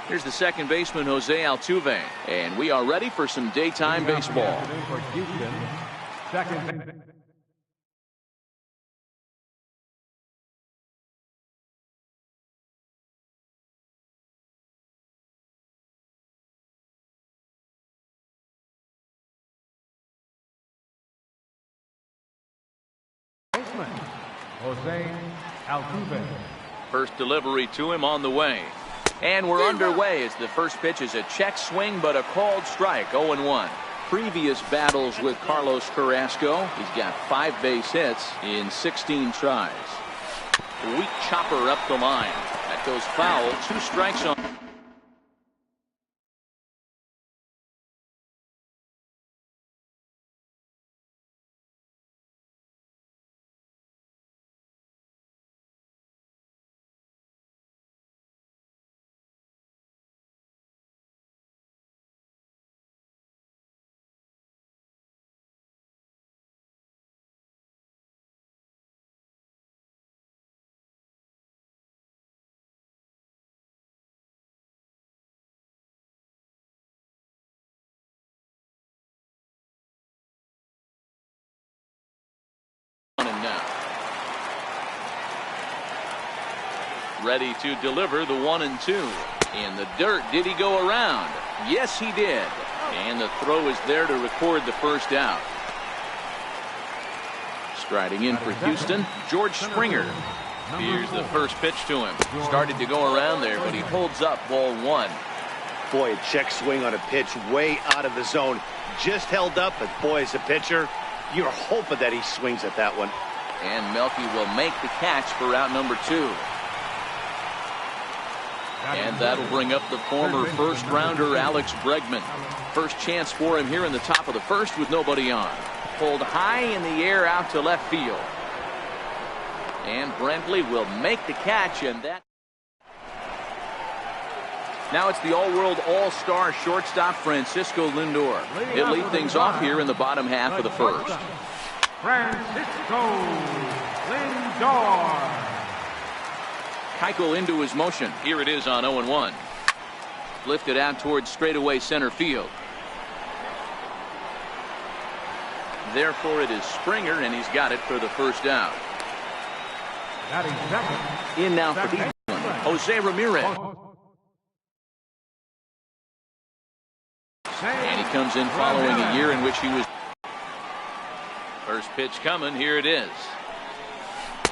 Here's the second baseman, Jose Altuve. And we are ready for some daytime baseball. For Houston, second baseman, Jose Altuve. First delivery to him on the way. And we're underway as the first pitch is a check swing, but a called strike, 0-1. Previous battles with Carlos Carrasco, he's got 5 base hits in 16 tries. Weak chopper up the line. That goes foul. 2 strikes on. Ready to deliver the 1-2. In the dirt, did he go around? Yes, he did. And the throw is there to record the first out. Striding in for Houston, George Springer. Here's the first pitch to him. Started to go around there, but he holds up, ball 1. Boy, a check swing on a pitch way out of the zone. Just held up, but boy, as a pitcher, you're hoping that he swings at that one. And Melky will make the catch for out number 2. And that'll bring up the former first-rounder Alex Bregman. First chance for him here in the top of the first with nobody on. Pulled high in the air out to left field. And Brentley will make the catch, and that. Now it's the all-world all-star shortstop Francisco Lindor. He'll lead things off here in the bottom half of the first. Francisco Lindor. Keuchel into his motion. Here it is on 0-1. Lifted out towards straightaway center field. Therefore, it is Springer, and he's got it for the first out. In now for the one, Jose Ramirez. And he comes in following a year in which he was. First pitch coming. Here it is.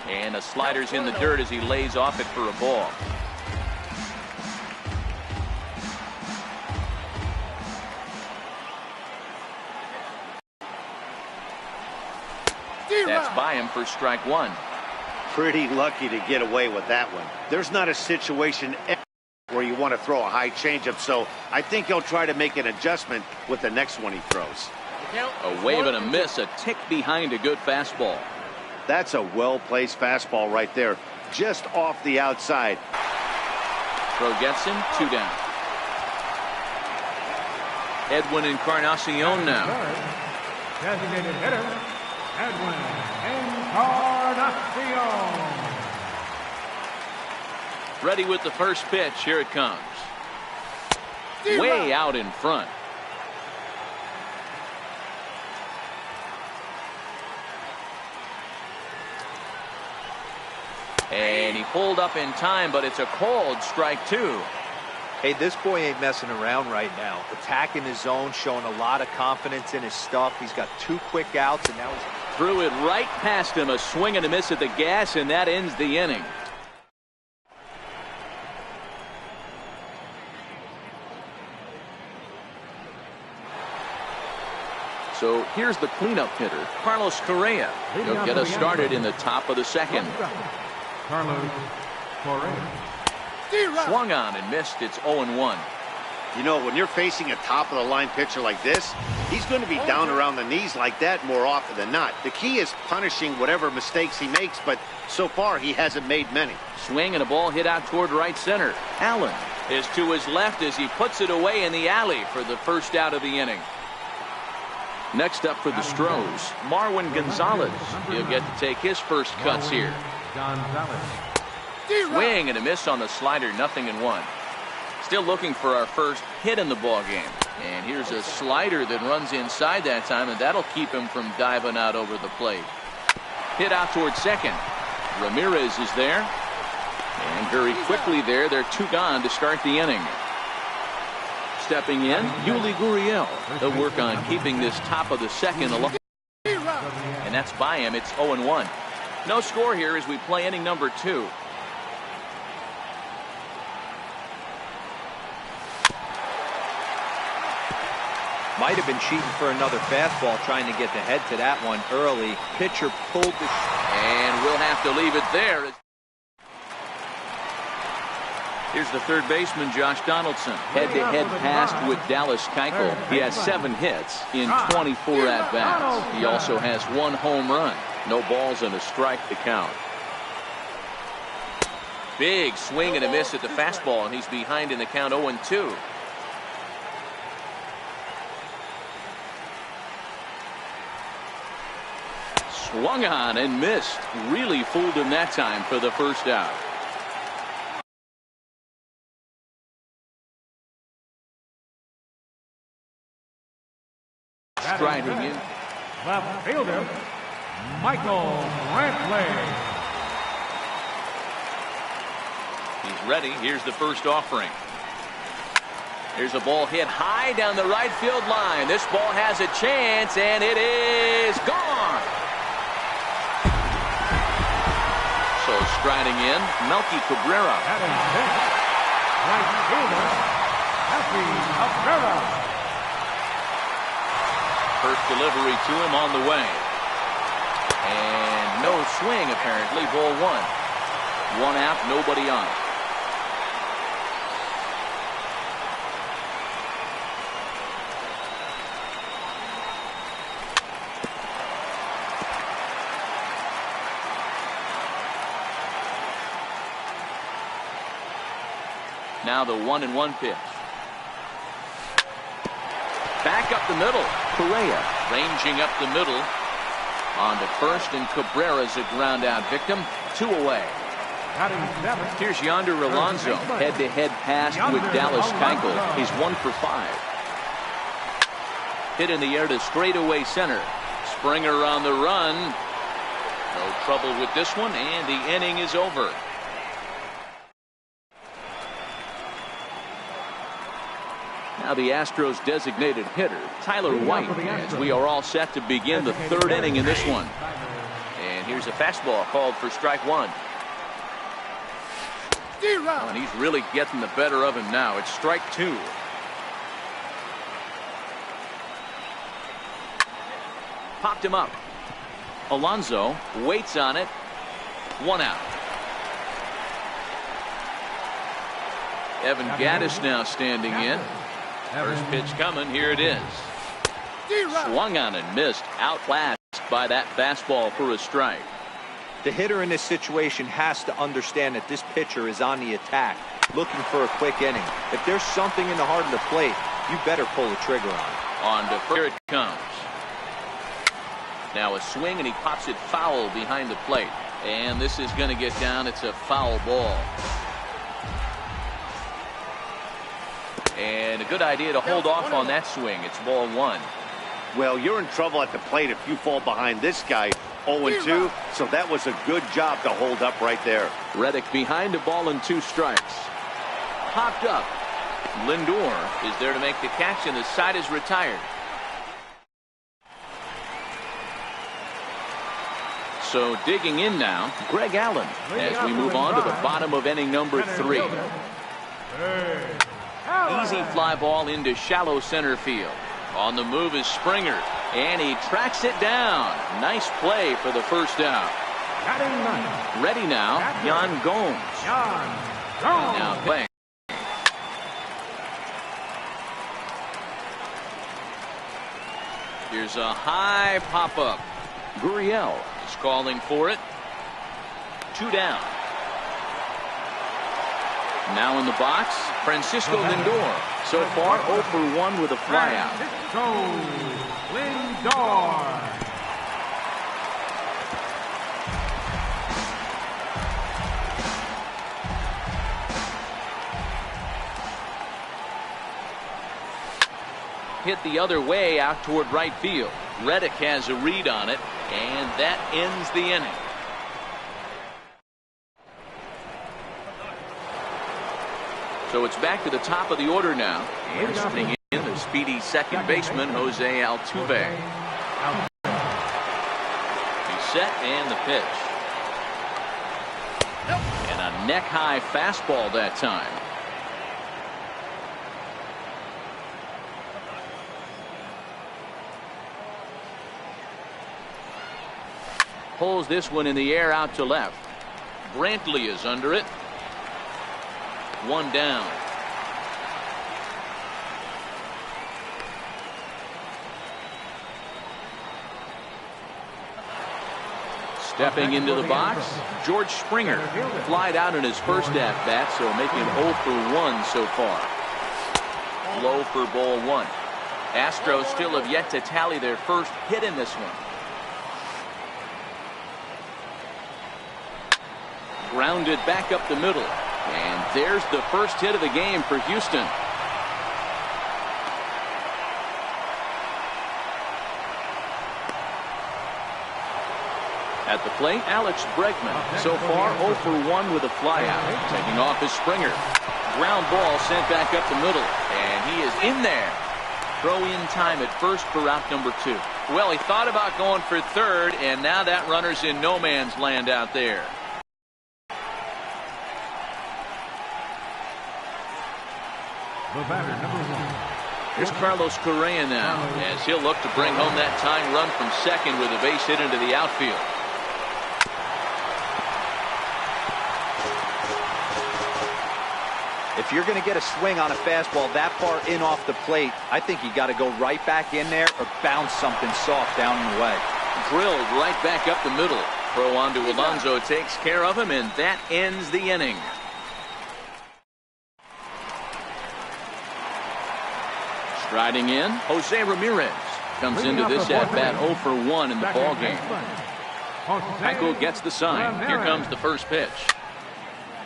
And the slider's in the dirt as he lays off it for a ball. That's by him for strike 1. Pretty lucky to get away with that one. There's not a situation where you want to throw a high changeup, so I think he'll try to make an adjustment with the next one he throws. A wave and a miss, a tick behind a good fastball. That's a well-placed fastball right there, just off the outside. Throw gets him, 2 down. Edwin Encarnacion now. Designated hitter, Edwin Encarnacion. Ready with the first pitch. Here it comes. Way out in front. And he pulled up in time, but it's a called strike 2. Hey, this boy ain't messing around right now. Attacking his zone, showing a lot of confidence in his stuff. He's got 2 quick outs, and now he's threw it right past him. A swing and a miss at the gas, and that ends the inning. So here's the cleanup hitter, Carlos Correa. He'll get us started in the top of the second. Carlos Correa. Swung on and missed. It's 0-1. You know, when you're facing a top-of-the-line pitcher like this, he's going to be down around the knees like that more often than not. The key is punishing whatever mistakes he makes, but so far he hasn't made many. Swing and a ball hit out toward right center. Allen is to his left as he puts it away in the alley for the first out of the inning. Next up for the Stros, Marwin Gonzalez. He'll get to take his first cuts here. Gonzalez. Swing and a miss on the slider, 0-1. Still looking for our first hit in the ball game. And here's a slider that runs inside that time, and that'll keep him from diving out over the plate. Hit out towards second. Ramirez is there. And very quickly there, they're 2 gone to start the inning. Stepping in, Yuli Gurriel. They'll work on keeping this top of the second alive. And that's by him. It's 0-1. No score here as we play inning number 2. Might have been cheating for another fastball, trying to get the head to that one early. Pitcher pulled the... And we'll have to leave it there. Here's the third baseman, Josh Donaldson. Head-to-head pass with Dallas Keuchel. He has 7 hits in 24 at-bats. He also has 1 home run. No balls and a strike to count. Big swing and a miss at the fastball, and he's behind in the count 0-2. Swung on and missed. Really fooled him that time for the first out. Striding in. Left fielder, Michael Brantley. He's ready. Here's the first offering. Here's a ball hit high down the right field line. This ball has a chance, and it is gone. So striding in, Melky Cabrera. Right fielder, Melky Cabrera. First delivery to him on the way. And no swing, apparently. Ball 1. 1 out, nobody on. Now the 1-1 pitch. Back up the middle. Correa ranging up the middle. On to first, and Cabrera's a ground out victim. 2 away. Here's Yonder Alonso. Head-to-head pass with Dallas Keuchel. He's 1 for 5. Hit in the air to straightaway center. Springer on the run. No trouble with this one, and the inning is over. Now the Astros designated hitter, Tyler White, as we are all set to begin the 3rd inning in this one. And here's a fastball called for strike 1. Oh, and he's really getting the better of him now. It's strike 2. Popped him up. Alonso waits on it. 1 out. Evan Gattis now standing in. First pitch coming. Here it is. Swung on and missed. Outclassed by that fastball for a strike. The hitter in this situation has to understand that this pitcher is on the attack, looking for a quick inning. If there's something in the heart of the plate, you better pull the trigger on it. On to first. Here it comes. Now a swing, and he pops it foul behind the plate. And this is going to get down. It's a foul ball. And a good idea to hold off on that swing. It's ball 1. Well, you're in trouble at the plate if you fall behind this guy. 0-2, so that was a good job to hold up right there. Reddick behind a ball and 2 strikes. Popped up. Lindor is there to make the catch, and the side is retired. So digging in now, Greg Allen, as we move on to the bottom of inning number 3. Easy fly ball into shallow center field. On the move is Springer, and he tracks it down. Nice play for the first out. Ready now, Yan Gomes. Now playing. Here's a high pop-up. Gurriel is calling for it. 2 down. Now in the box, Francisco Lindor. So far, 0 for 1 with a flyout. Lindor. hit the other way out toward right field. Reddick has a read on it, and that ends the inning. So it's back to the top of the order now. And sitting in the speedy second baseman, Jose Altuve. He's set and the pitch. And a neck-high fastball that time. Pulls this one in the air out to left. Brantley is under it. One down. Stepping into the box, George Springer. Flied out in his first at-bat, so making 0 for 1 so far. Low for ball 1. Astros still have yet to tally their first hit in this one. Grounded back up the middle. And there's the first hit of the game for Houston. At the plate, Alex Bregman. So far 0 for 1 with a flyout. Taking off is Springer. Ground ball sent back up the middle. And he is in there. Throw in time at first for out number 2. Well, he thought about going for third, and now that runner's in no man's land out there. The batter, number 1. Here's Carlos Correa now, as he'll look to bring home that tying run from second with a base hit into the outfield. If you're going to get a swing on a fastball that far in off the plate, I think you got to go right back in there or bounce something soft down and away. Drilled right back up the middle. Throw on to Alonso takes care of him, and that ends the inning. Striding in, Jose Ramirez comes into this at-bat 0 for 1 in the ballgame. Michael gets the sign. Here comes the first pitch.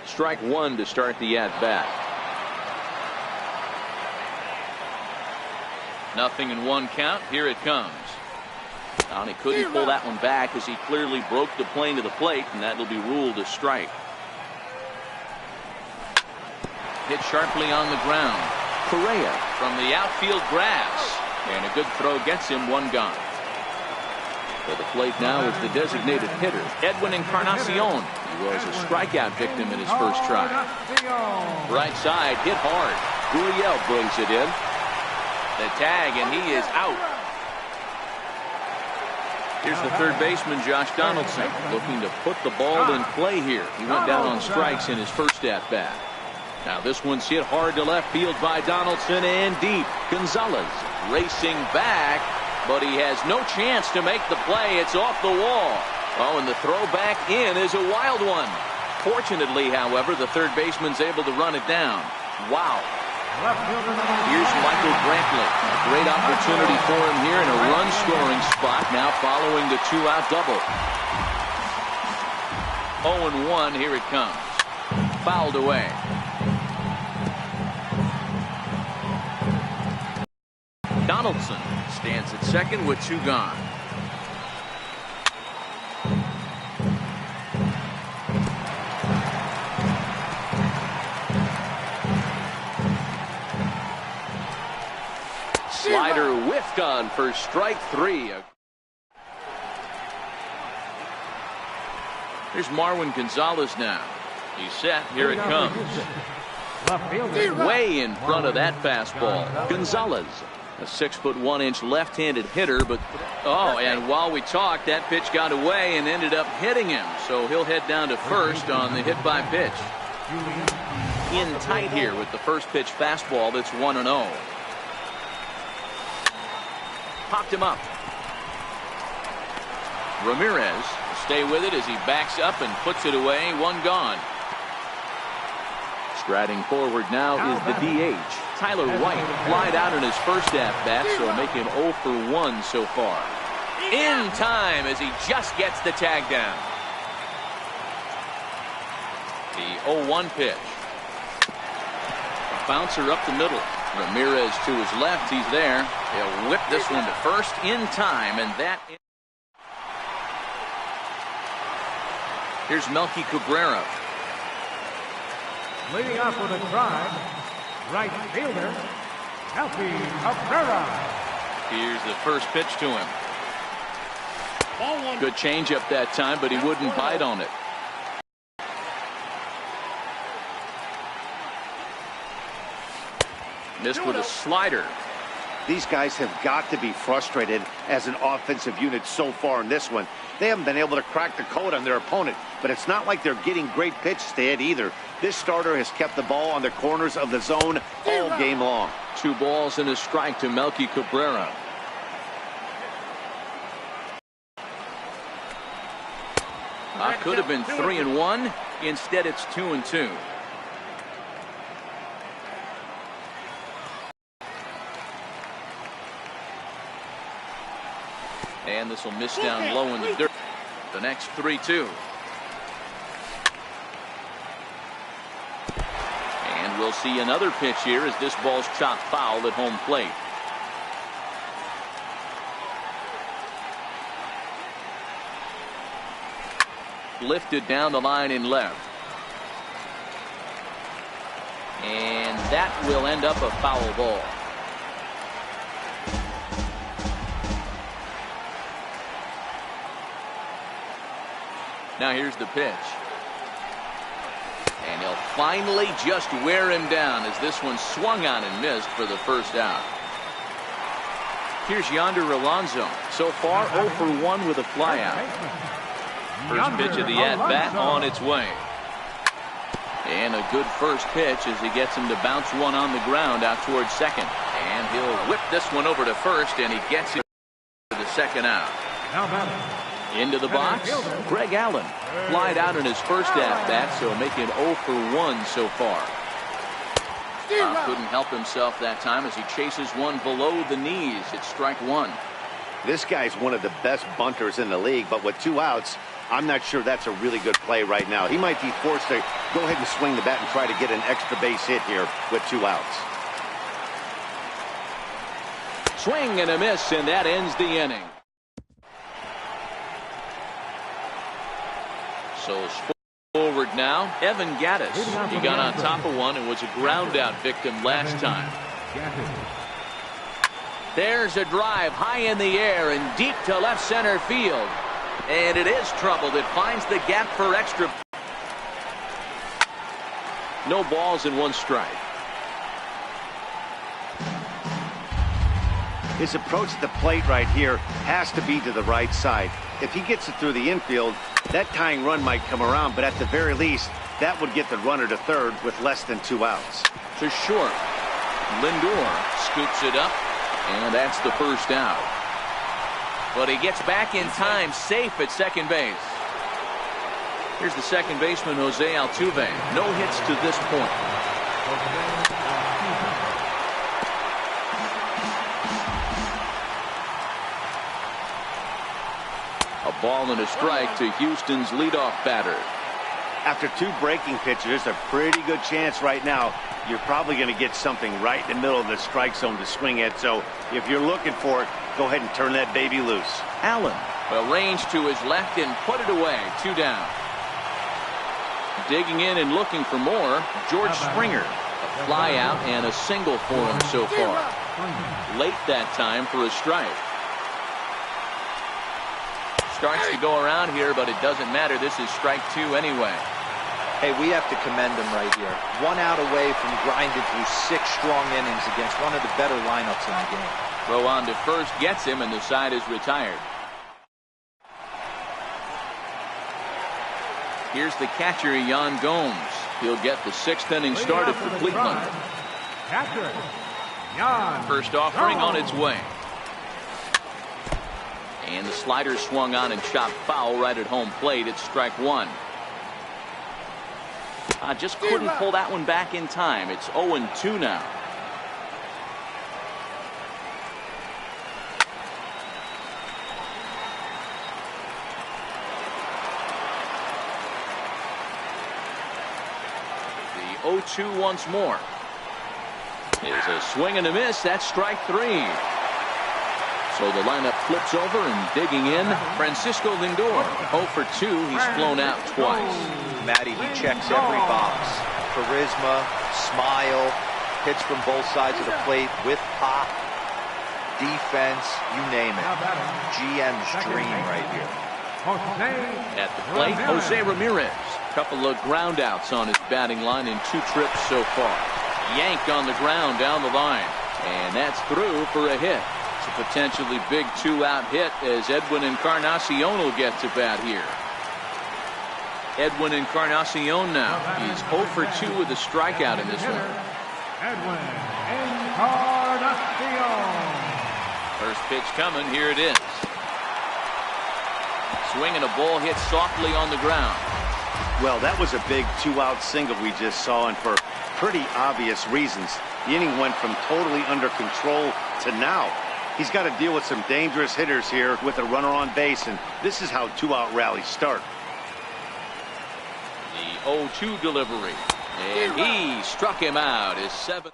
Strike 1 to start the at-bat. 0-1 count. Here it comes. And he couldn't pull that one back as he clearly broke the plane to the plate, and that will be ruled a strike. Hit sharply on the ground. Correa from the outfield grass, and a good throw gets him one gone. For the plate now is the designated hitter, Edwin Encarnacion. He was a strikeout victim in his first try. Right side, hit hard. Gurriel brings it in. The tag, and he is out. Here's the third baseman, Josh Donaldson, looking to put the ball in play here. He went down on strikes in his first at-bat. Now this one's hit hard to left field by Donaldson and deep. Gonzalez racing back, but he has no chance to make the play. It's off the wall. Oh, and the throw back in is a wild one. Fortunately, however, the third baseman's able to run it down. Wow. Here's Michael Brantley. A great opportunity for him here in a run-scoring spot, now following the two-out double. 0-1, here it comes. Fouled away. Donaldson stands at second with 2 gone. Slider whiffed on for strike 3. Here's Marwin Gonzalez now. He's set. Here it comes. Way in front of that fastball. Gonzalez. A 6'1" left-handed hitter, but and while we talked, that pitch got away and ended up hitting him. So he'll head down to first on the hit by pitch. In tight here with the first pitch fastball that's 1-0. Popped him up. Ramirez will stay with it as he backs up and puts it away. 1 gone. Striding forward now is the DH. Tyler White flied out in his first at-bat, so making 0 for 1 so far. In time as he just gets the tag down. The 0-1 pitch. A bouncer up the middle. Ramirez to his left. He's there. He'll whip this one to first in time, and that. Here's Melky Cabrera. Leading off with a drive, right fielder, Melky Cabrera. Here's the first pitch to him. Good changeup that time, but he wouldn't bite on it. Missed with a slider. These guys have got to be frustrated as an offensive unit so far in this one. They haven't been able to crack the code on their opponent, but it's not like they're getting great pitches to hit either. This starter has kept the ball on the corners of the zone all game long. 2 balls and a strike to Melky Cabrera. Could have been 3-1. Instead, it's 2-2. And this will miss down low in the dirt. The next 3-2. And we'll see another pitch here as this ball's chopped foul at home plate. Lifted down the line in left. And that will end up a foul ball. Now here's the pitch. And he'll finally just wear him down as this one swung on and missed for the first out. Here's Yonder Alonso. So far 0 for 1 with a flyout. First pitch of the at-bat on its way. And a good first pitch as he gets him to bounce one on the ground out towards second. And he'll whip this one over to first, and he gets it for the second out. Into the box, Greg Allen. Flied out in his first at-bat, so making 0 for 1 so far. Couldn't help himself that time as he chases one below the knees. It's strike 1. This guy's one of the best bunters in the league, but with 2 outs, I'm not sure that's a really good play right now. He might be forced to go ahead and swing the bat and try to get an extra base hit here with 2 outs. Swing and a miss, and that ends the inning. So forward now, Evan Gattis. He got on top of one and was a ground out victim last time. There's a drive high in the air and deep to left center field. And it is troubled. It finds the gap for extra. No balls and 1 strike. His approach at the plate right here has to be to the right side. If he gets it through the infield, that tying run might come around, but at the very least, that would get the runner to third with less than 2 outs. To short. Lindor scoops it up, and that's the first out. But he gets back in time, safe at second base. Here's the second baseman, Jose Altuve. No hits to this point. A ball and a strike to Houston's leadoff batter. After 2 breaking pitches, there's a pretty good chance right now you're probably going to get something right in the middle of the strike zone to swing at. So if you're looking for it, go ahead and turn that baby loose. Allen arranged to his left and put it away. 2 down. Digging in and looking for more, George Springer. A fly out and a single for him so far. Late that time for a strike. Starts to go around here, but it doesn't matter. This is strike 2 anyway. Hey, we have to commend him right here. 1 out away from grinding through 6 strong innings against one of the better lineups in the game. Throw on to first gets him, and the side is retired. Here's the catcher, Yan Gomes. He'll get the 6th inning started for Cleveland. First offering on its way. And the slider swung on and chopped foul right at home plate. It's strike 1. Just couldn't pull that one back in time. It's 0-2 now. The 0-2 once more. is a swing and a miss. That's strike 3. So the lineup flips over and digging in. Francisco Lindor, 0 for 2. He's flown out twice. Matty, he checks every box. Charisma, smile, hits from both sides of the plate with pop, defense, you name it. GM's dream right here. At the plate, Jose Ramirez. Couple of ground outs on his batting line in 2 trips so far. Yanked on the ground down the line. And that's through for a hit. It's a potentially big 2-out hit as Edwin Encarnacion will get to bat here. Edwin Encarnacion now. He's 0 for 2 with a strikeout in this one. Edwin Encarnacion. First pitch coming. Here it is. Swing and a ball hit softly on the ground. Well, that was a big 2-out single we just saw, and for pretty obvious reasons. The inning went from totally under control to now. He's got to deal with some dangerous hitters here with a runner on base, and this is how 2-out rallies start. The 0-2 delivery, and he struck him out. His 7th.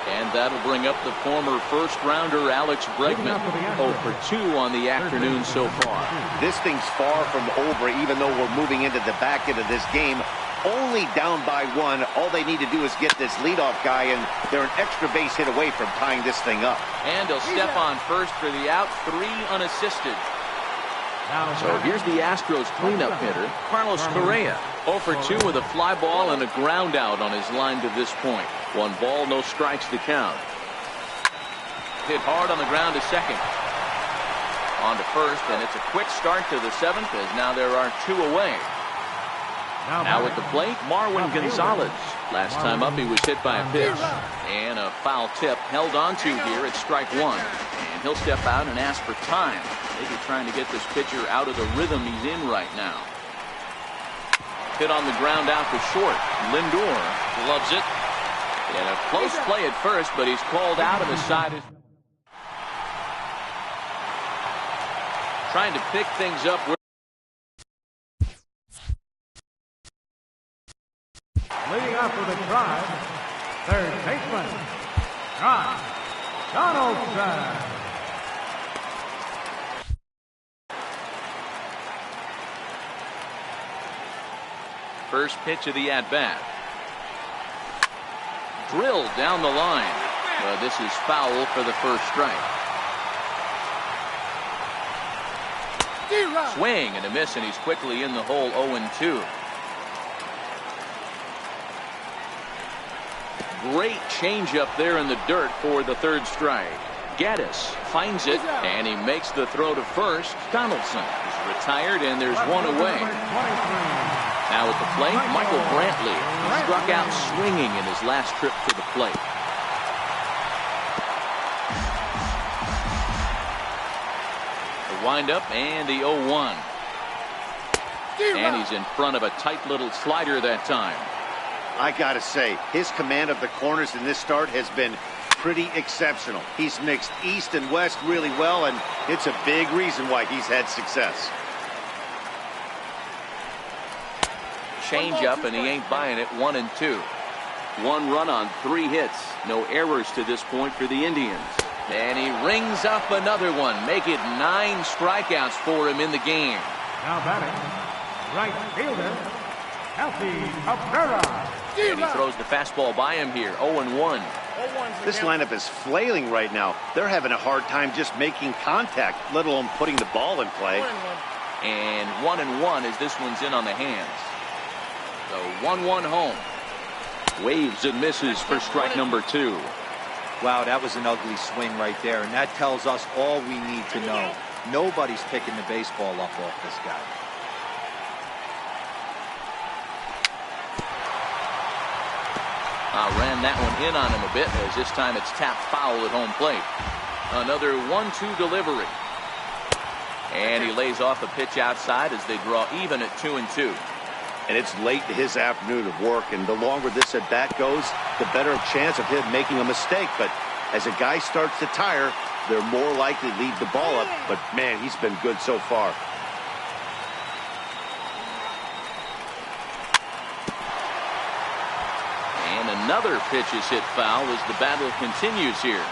And that'll bring up the former first-rounder Alex Bregman. 0 for 2 on the afternoon so far. This thing's far from over, even though we're moving into the back end of this game. Only down by 1. All they need to do is get this leadoff guy, and they're an extra base hit away from tying this thing up. And he'll step on first for the out, 3 unassisted. So here's the Astros cleanup hitter, Carlos Correa. 0 for 2 with a fly ball and a ground out on his line to this point. 1 ball, no strikes to count. Hit hard on the ground to second. On to first, and it's a quick start to the 7th as now there are 2 away. Now at the plate, Marwin Gonzalez. Last time up, he was hit by a pitch. And a foul tip held onto here at strike 1. And he'll step out and ask for time. Maybe trying to get this pitcher out of the rhythm he's in right now. Hit on the ground out to short. Lindor loves it. And a close play at first, but he's called out of the side. Trying to pick things up. Leading off with a drive, third baseman, Ron Donaldson. First pitch of the at-bat. Drilled down the line. But this is foul for the first strike. Swing and a miss, and he's quickly in the hole. 0-2. Great changeup there in the dirt for the third strike. Gaddis finds it, and he makes the throw to first. Donaldson is retired, and there's 1 away. Now at the plate, Michael Brantley. He struck out swinging in his last trip to the plate. The windup and the 0-1. And he's in front of a tight little slider that time. I gotta say, his command of the corners in this start has been pretty exceptional. He's mixed east and west really well, and it's a big reason why he's had success. Change up, and he ain't buying it. 1-2. 1 run on 3 hits. No errors to this point for the Indians. And he rings up another one. Make it 9 strikeouts for him in the game. Now batting, right fielder, Alfie Cabrera. And he throws the fastball by him here. 0-1. This lineup is flailing right now. They're having a hard time just making contact, let alone putting the ball in play. And 1-1 as this one's in on the hands. So 1-1 home. Waves and misses for strike number 2. Wow, that was an ugly swing right there, and that tells us all we need to know. Nobody's picking the baseball up off this guy. Ran that one in on him a bit, as this time it's tapped foul at home plate. Another 1-2 delivery. And he lays off a pitch outside as they draw even at 2-2. And it's late in his afternoon of work, and the longer this at bat goes, the better chance of him making a mistake. But as a guy starts to tire, they're more likely to leave the ball up. But man, he's been good so far. Another pitch is hit foul as the battle continues here.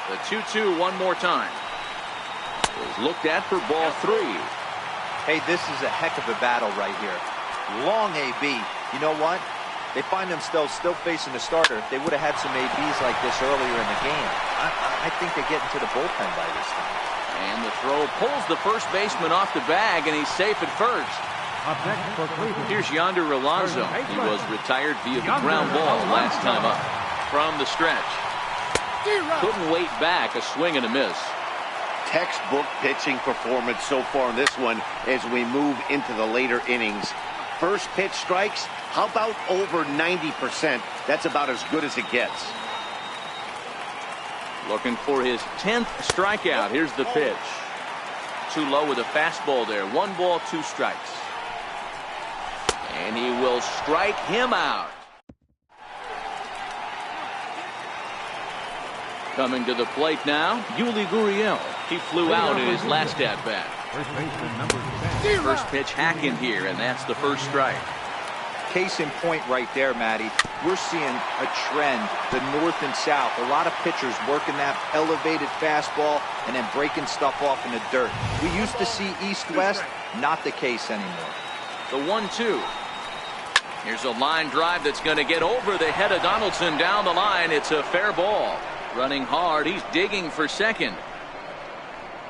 The 2-2 one more time. Is looked at for ball 3. Hey, this is a heck of a battle right here. Long AB. You know what? They find themselves still facing the starter. If they would have had some ABs like this earlier in the game, I think they get into the bullpen by this time. And the throw pulls the first baseman off the bag, and he's safe at first. Up next for Cleveland. Here's Yonder Alonso. He was retired via the ground ball last time up. From the stretch. Couldn't wait back. A swing and a miss. Textbook pitching performance so far in this one as we move into the later innings. First pitch strikes, how about over 90%? That's about as good as it gets. Looking for his 10th strikeout. Here's the pitch. Too low with a fastball there. 1 ball, 2 strikes. And he will strike him out. Coming to the plate now, Yuli Gurriel. He flew out in his last at-bat. First baseman number 10. First pitch hacking here, and that's the first strike. Case in point right there, Matty. We're seeing a trend, the north and south. A lot of pitchers working that elevated fastball and then breaking stuff off in the dirt. We used to see east-west, not the case anymore. The 1-2. Here's a line drive that's going to get over the head of Donaldson down the line. It's a fair ball. Running hard, he's digging for second.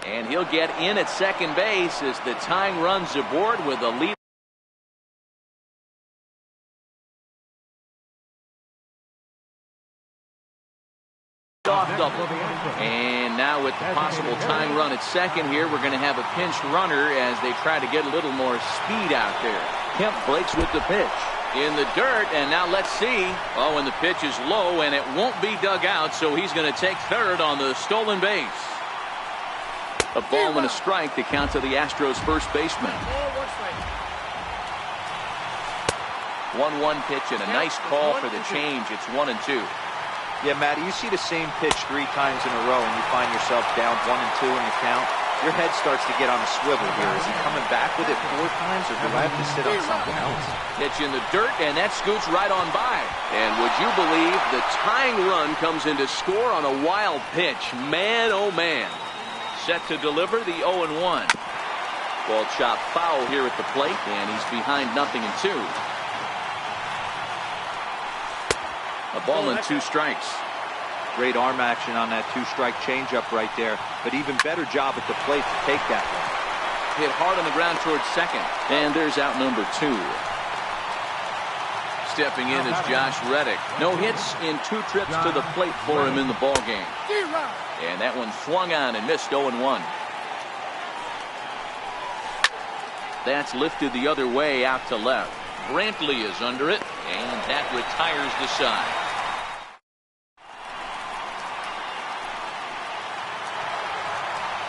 And he'll get in at second base as the tying runs aboard with a lead. Off double. And now with the possible tying run at second here, we're going to have a pinched runner as they try to get a little more speed out there. Kemp breaks with the pitch. In the dirt, and now let's see. Oh, and the pitch is low, and it won't be dug out, so he's going to take third on the stolen base. A ball and a strike to count to the Astros first baseman. 1-1 pitch and a nice call for the change. It's 1-2. Yeah, Matty, you see the same pitch 3 times in a row, and you find yourself down 1-2 in the count. Your head starts to get on a swivel here. Is he coming back with it 4 times, or do I have to sit on something else? Pitch in the dirt, and that scoots right on by. And would you believe the tying run comes in to score on a wild pitch? Man, oh man. Set to deliver the 0-1. Ball chopped foul here at the plate, and he's behind 0-2. A ball and 2 strikes. Great arm action on that 2-strike changeup right there, but even better job at the plate to take that one. Hit hard on the ground towards second, and there's out number 2. Stepping in is Josh Reddick. No hits in 2 trips to the plate for him in the ball game. And that one swung on and missed 0-1. That's lifted the other way out to left. Brantley is under it, and that retires the side.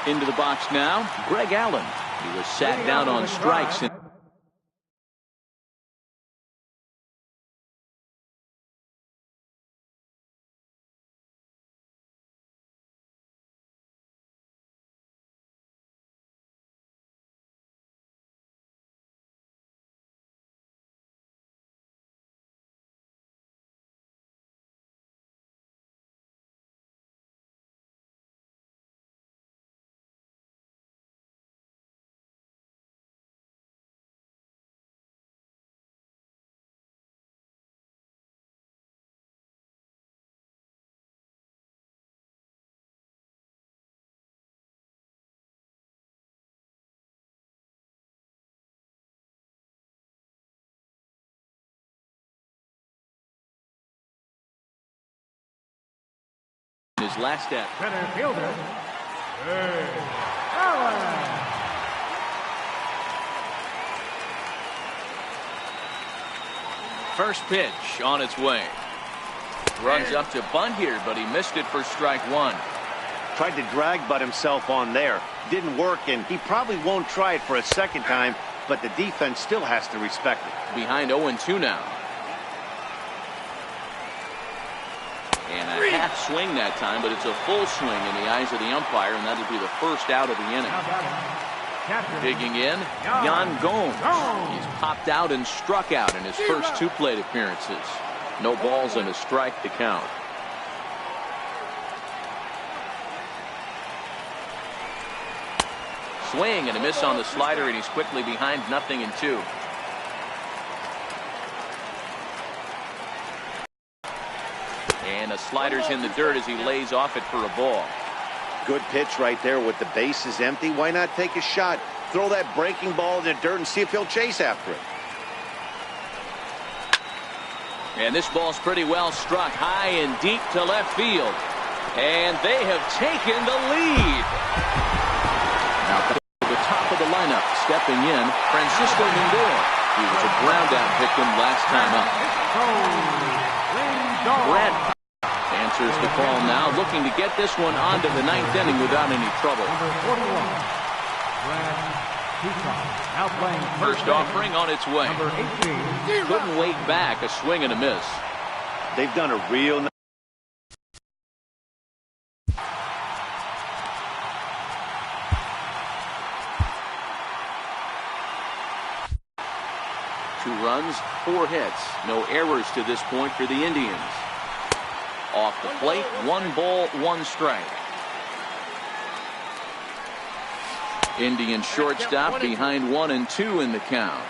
Into the box now, Greg Allen. He was sat down on strikes. His last step. Center fielder, Allen. First pitch on its way. Runs up to bunt here, but he missed it for strike 1. Tried to drag butt himself on there. Didn't work, and he probably won't try it for a second time, but the defense still has to respect it. Behind 0-2 now. And a left swing that time, but it's a full swing in the eyes of the umpire, and that'll be the first out of the inning. Digging in, Yan Gomes. He's popped out and struck out in his first 2 plate appearances. No balls and a strike to count. Swing and a miss on the slider, and he's quickly behind 0-2. And the slider's in the dirt as he lays off it for a ball. Good pitch right there with the bases empty. Why not take a shot? Throw that breaking ball in the dirt and see if he'll chase after it. And this ball's pretty well struck high and deep to left field. And they have taken the lead. Now to the top of the lineup, stepping in, Francisco Lindor. He was a ground out victim last time up. Brett answers the call now, looking to get this one onto the 9th inning without any trouble. First offering on its way. Couldn't wait back, a swing and a miss. They've done a real... Two runs, 4 hits, no errors to this point for the Indians. Off the plate, 1 ball, 1 strike. Indian shortstop behind 1-2 in the count.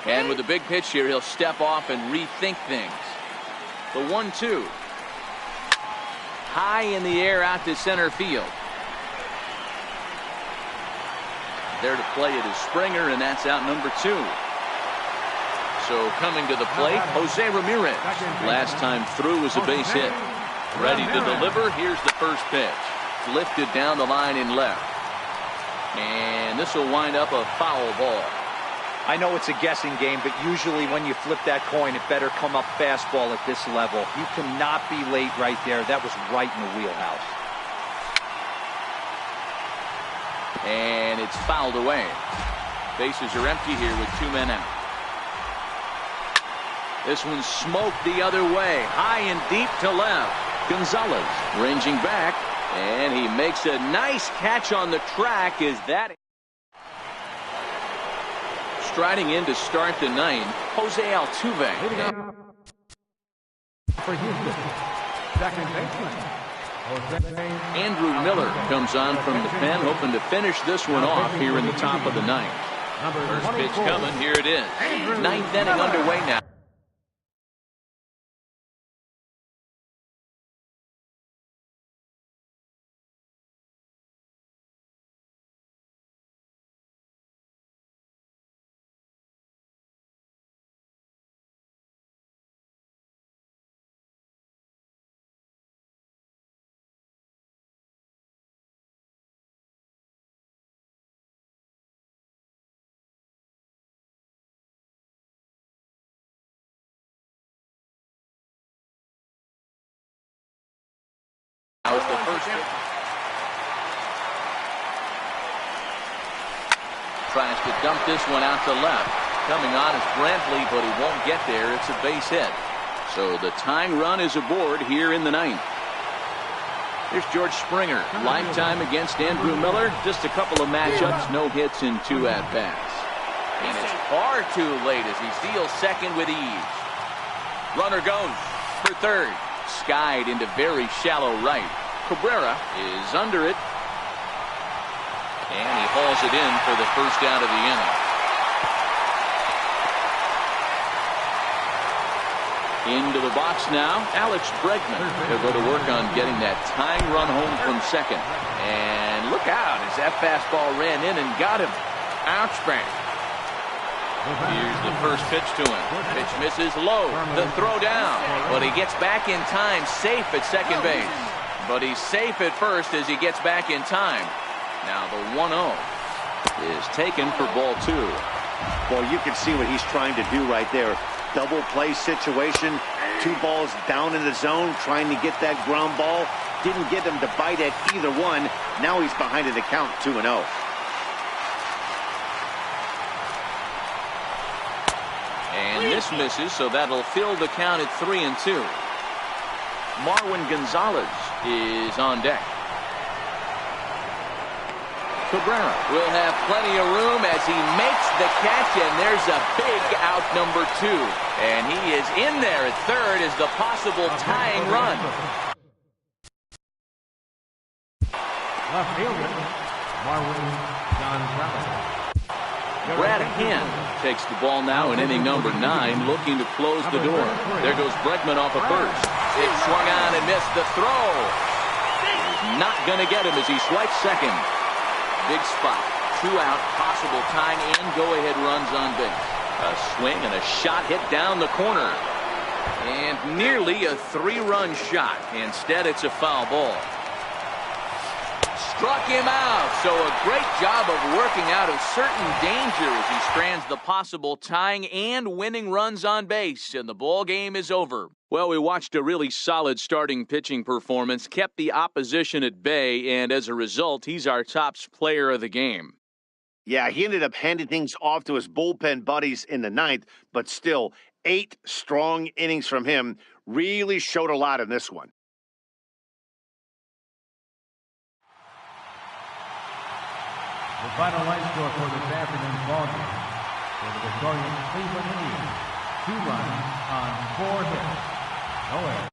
And with a big pitch here, he'll step off and rethink things. The 1-2. High in the air out to center field. There to play it is Springer, and that's out number 2. So coming to the plate, Jose Ramirez. Last time through was a base hit. Ready to deliver. Here's the first pitch. Lifted down the line in left. And this will wind up a foul ball. I know it's a guessing game, but usually when you flip that coin, it better come up fastball at this level. You cannot be late right there. That was right in the wheelhouse. And it's fouled away. Bases are empty here with 2 men out. This one's smoked the other way, high and deep to left. Gonzalez ranging back, and he makes a nice catch on the track. Is that striding in to start the 9th, Jose Altuve. For Houston, second baseman. Andrew Miller comes on from the pen, hoping to finish this one off here in the top of the 9th. First pitch coming, here it is. 9th inning underway now. That was the first pitch. Tries to dump this one out to left. Coming on is Brantley, but he won't get there. It's a base hit. So the tying run is aboard here in the 9th. Here's George Springer. Lifetime against Andrew Miller. Just a couple of matchups. No hits in 2 at-bats. And it's far too late as he steals second with ease. Runner goes for third. Skied into very shallow right. Cabrera is under it. And he hauls it in for the first out of the inning. Into the box now, Alex Bregman. He'll go to work on getting that tying run home from second. And look out as that fastball ran in and got him. Ouch bang. Here's the first pitch to him. Pitch misses low. The throw down. But he gets back in time, safe at second base. But he's safe at first as he gets back in time. Now the 1-0 is taken for ball 2. Well, you can see what he's trying to do right there. Double play situation. 2 balls down in the zone, trying to get that ground ball. Didn't get him to bite at either one. Now he's behind in the count, 2-0. And this misses, so that'll fill the count at 3-2. Marwin Gonzalez is on deck. Cabrera will have plenty of room as he makes the catch, and there's a big out number 2. And he is in there at third as the possible tying run. Left fielder, Marwin Gonzalez. Brad Hand takes the ball now in inning number 9, looking to close the door. There goes Bregman off of first. It swung on and missed the throw. Not going to get him as he swipes second. Big spot. 2 out, possible tying and go-ahead runs on base. A swing and a shot hit down the corner. And nearly a 3-run shot. Instead, it's a foul ball. Struck him out. So a great job of working out of certain danger as he strands the possible tying and winning runs on base. And the ball game is over. Well, we watched a really solid starting pitching performance, kept the opposition at bay, and as a result, he's our top player of the game. Yeah, he ended up handing things off to his bullpen buddies in the 9th, but still, 8 strong innings from him really showed a lot in this one. The final line score for this afternoon's ballgame for the Victorian Cleveland Indians. 2 runs on 4 hits. No errors.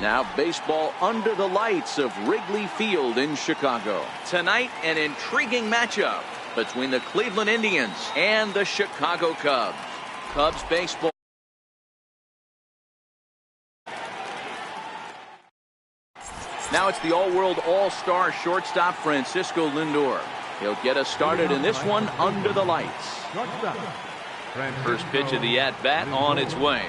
Now baseball under the lights of Wrigley Field in Chicago. Tonight, an intriguing matchup between the Cleveland Indians and the Chicago Cubs. Cubs baseball. Now it's the all-world all-star shortstop Francisco Lindor. He'll get us started in this one under the lights. First pitch of the at-bat on its way.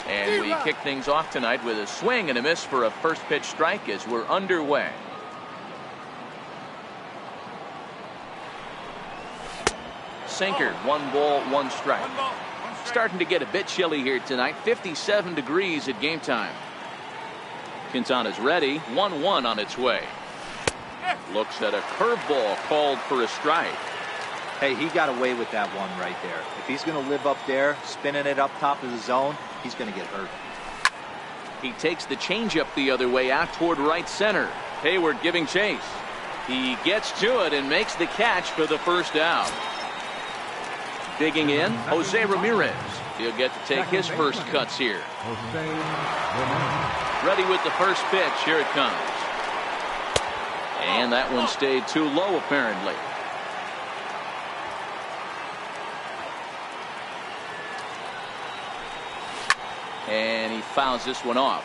And we kick things off tonight with a swing and a miss for a first pitch strike as we're underway. Sinker, 1 ball, 1 strike. Starting to get a bit chilly here tonight. 57 degrees at game time. Quintana's ready. 1-1 on its way. Looks at a curveball called for a strike. Hey, he got away with that one right there. If he's going to live up there, spinning it up top of the zone, he's going to get hurt. He takes the changeup the other way out toward right center. Hayward giving chase. He gets to it and makes the catch for the first out. Digging in, Jose Ramirez. He'll get to take his first cuts here. Ready with the first pitch. Here it comes. And that one stayed too low, apparently. And he fouls this one off.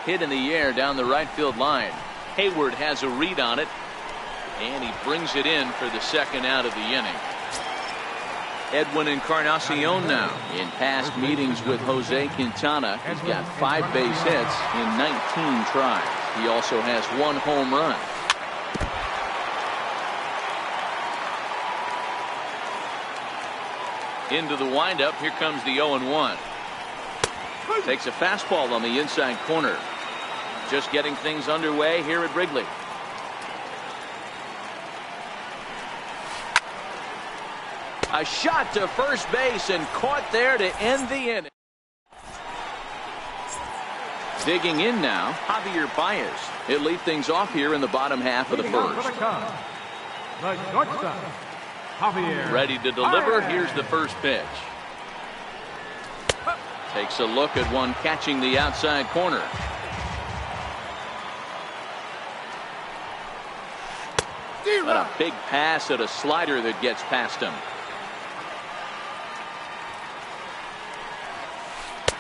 Hit in the air down the right field line. Hayward has a read on it. And he brings it in for the second out of the inning. Edwin Encarnacion now. In past meetings with Jose Quintana, he's got 5 base hits in 19 tries. He also has 1 home run. Into the windup. Here comes the 0-1. Takes a fastball on the inside corner. Just getting things underway here at Wrigley. A shot to first base and caught there to end the inning. Digging in now, Javier Baez. He'll lead things off here in the bottom half of the first. Ready to deliver. Here's the first pitch. Takes a look at one catching the outside corner. But a big pass at a slider that gets past him.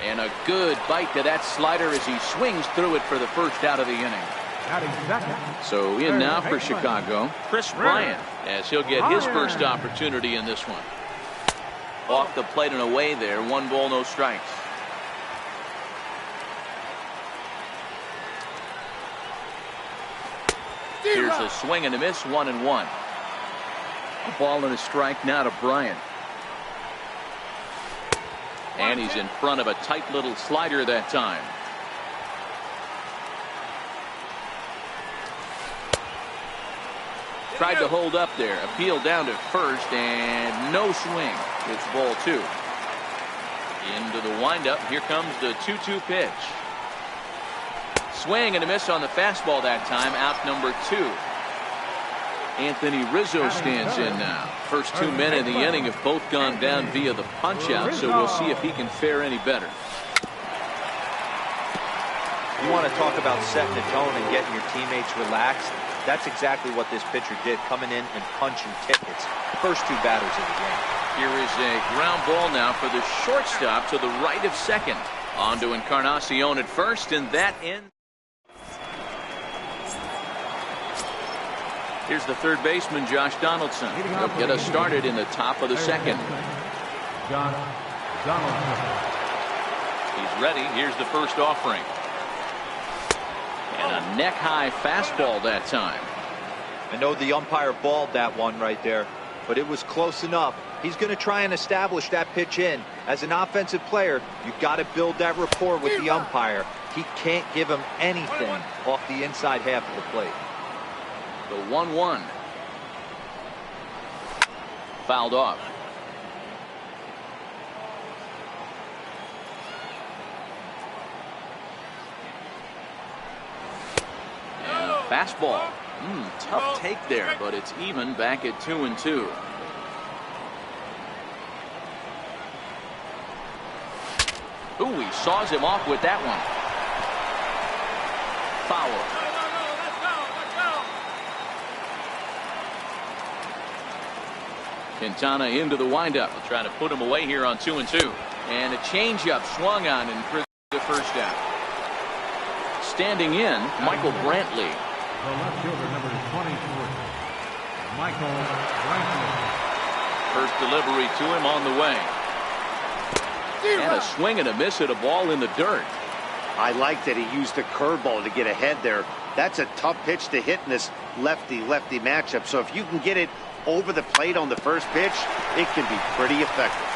And a good bite to that slider as he swings through it for the first out of the inning. So in now for Chicago, Chris Bryant, as he'll get his first opportunity in this one. Off the plate and away there. 1 ball, no strikes. Here's a swing and a miss. 1-1. A ball and a strike now to Bryant. And he's in front of a tight little slider that time. Tried to hold up there. Appeal down to first and no swing. It's ball 2. Into the windup. Here comes the 2-2 pitch. Swing and a miss on the fastball that time. Out number 2. Anthony Rizzo stands in now. First 2 men in the inning have both gone down via the punch out, so we'll see if he can fare any better. You want to talk about setting the tone and getting your teammates relaxed? That's exactly what this pitcher did, coming in and punching tickets. First 2 batters of the game. Here is a ground ball now for the shortstop to the right of second. On to Encarnacion at first, and that ends. Here's the third baseman, Josh Donaldson. He'll get us started in the top of the second. Josh Donaldson. He's ready. Here's the first offering. And a neck-high fastball that time. I know the umpire balled that one right there, but it was close enough. He's going to try and establish that pitch in. As an offensive player, you've got to build that rapport with the umpire. He can't give him anything off the inside half of the plate. The 1-1. Fouled off. And a fastball. Tough take there, but it's even back at 2-2. Ooh, he saws him off with that one. Foul. Quintana into the windup. We'll try to put him away here on 2-2. And a changeup swung on and for the first down. Standing in, Michael Brantley. The left fielder, number 23, Michael Brantley. First delivery to him on the way. And a swing and a miss at a ball in the dirt. I like that he used the curveball to get ahead there. That's a tough pitch to hit in this lefty-lefty matchup. So if you can get it over the plate on the first pitch, it can be pretty effective.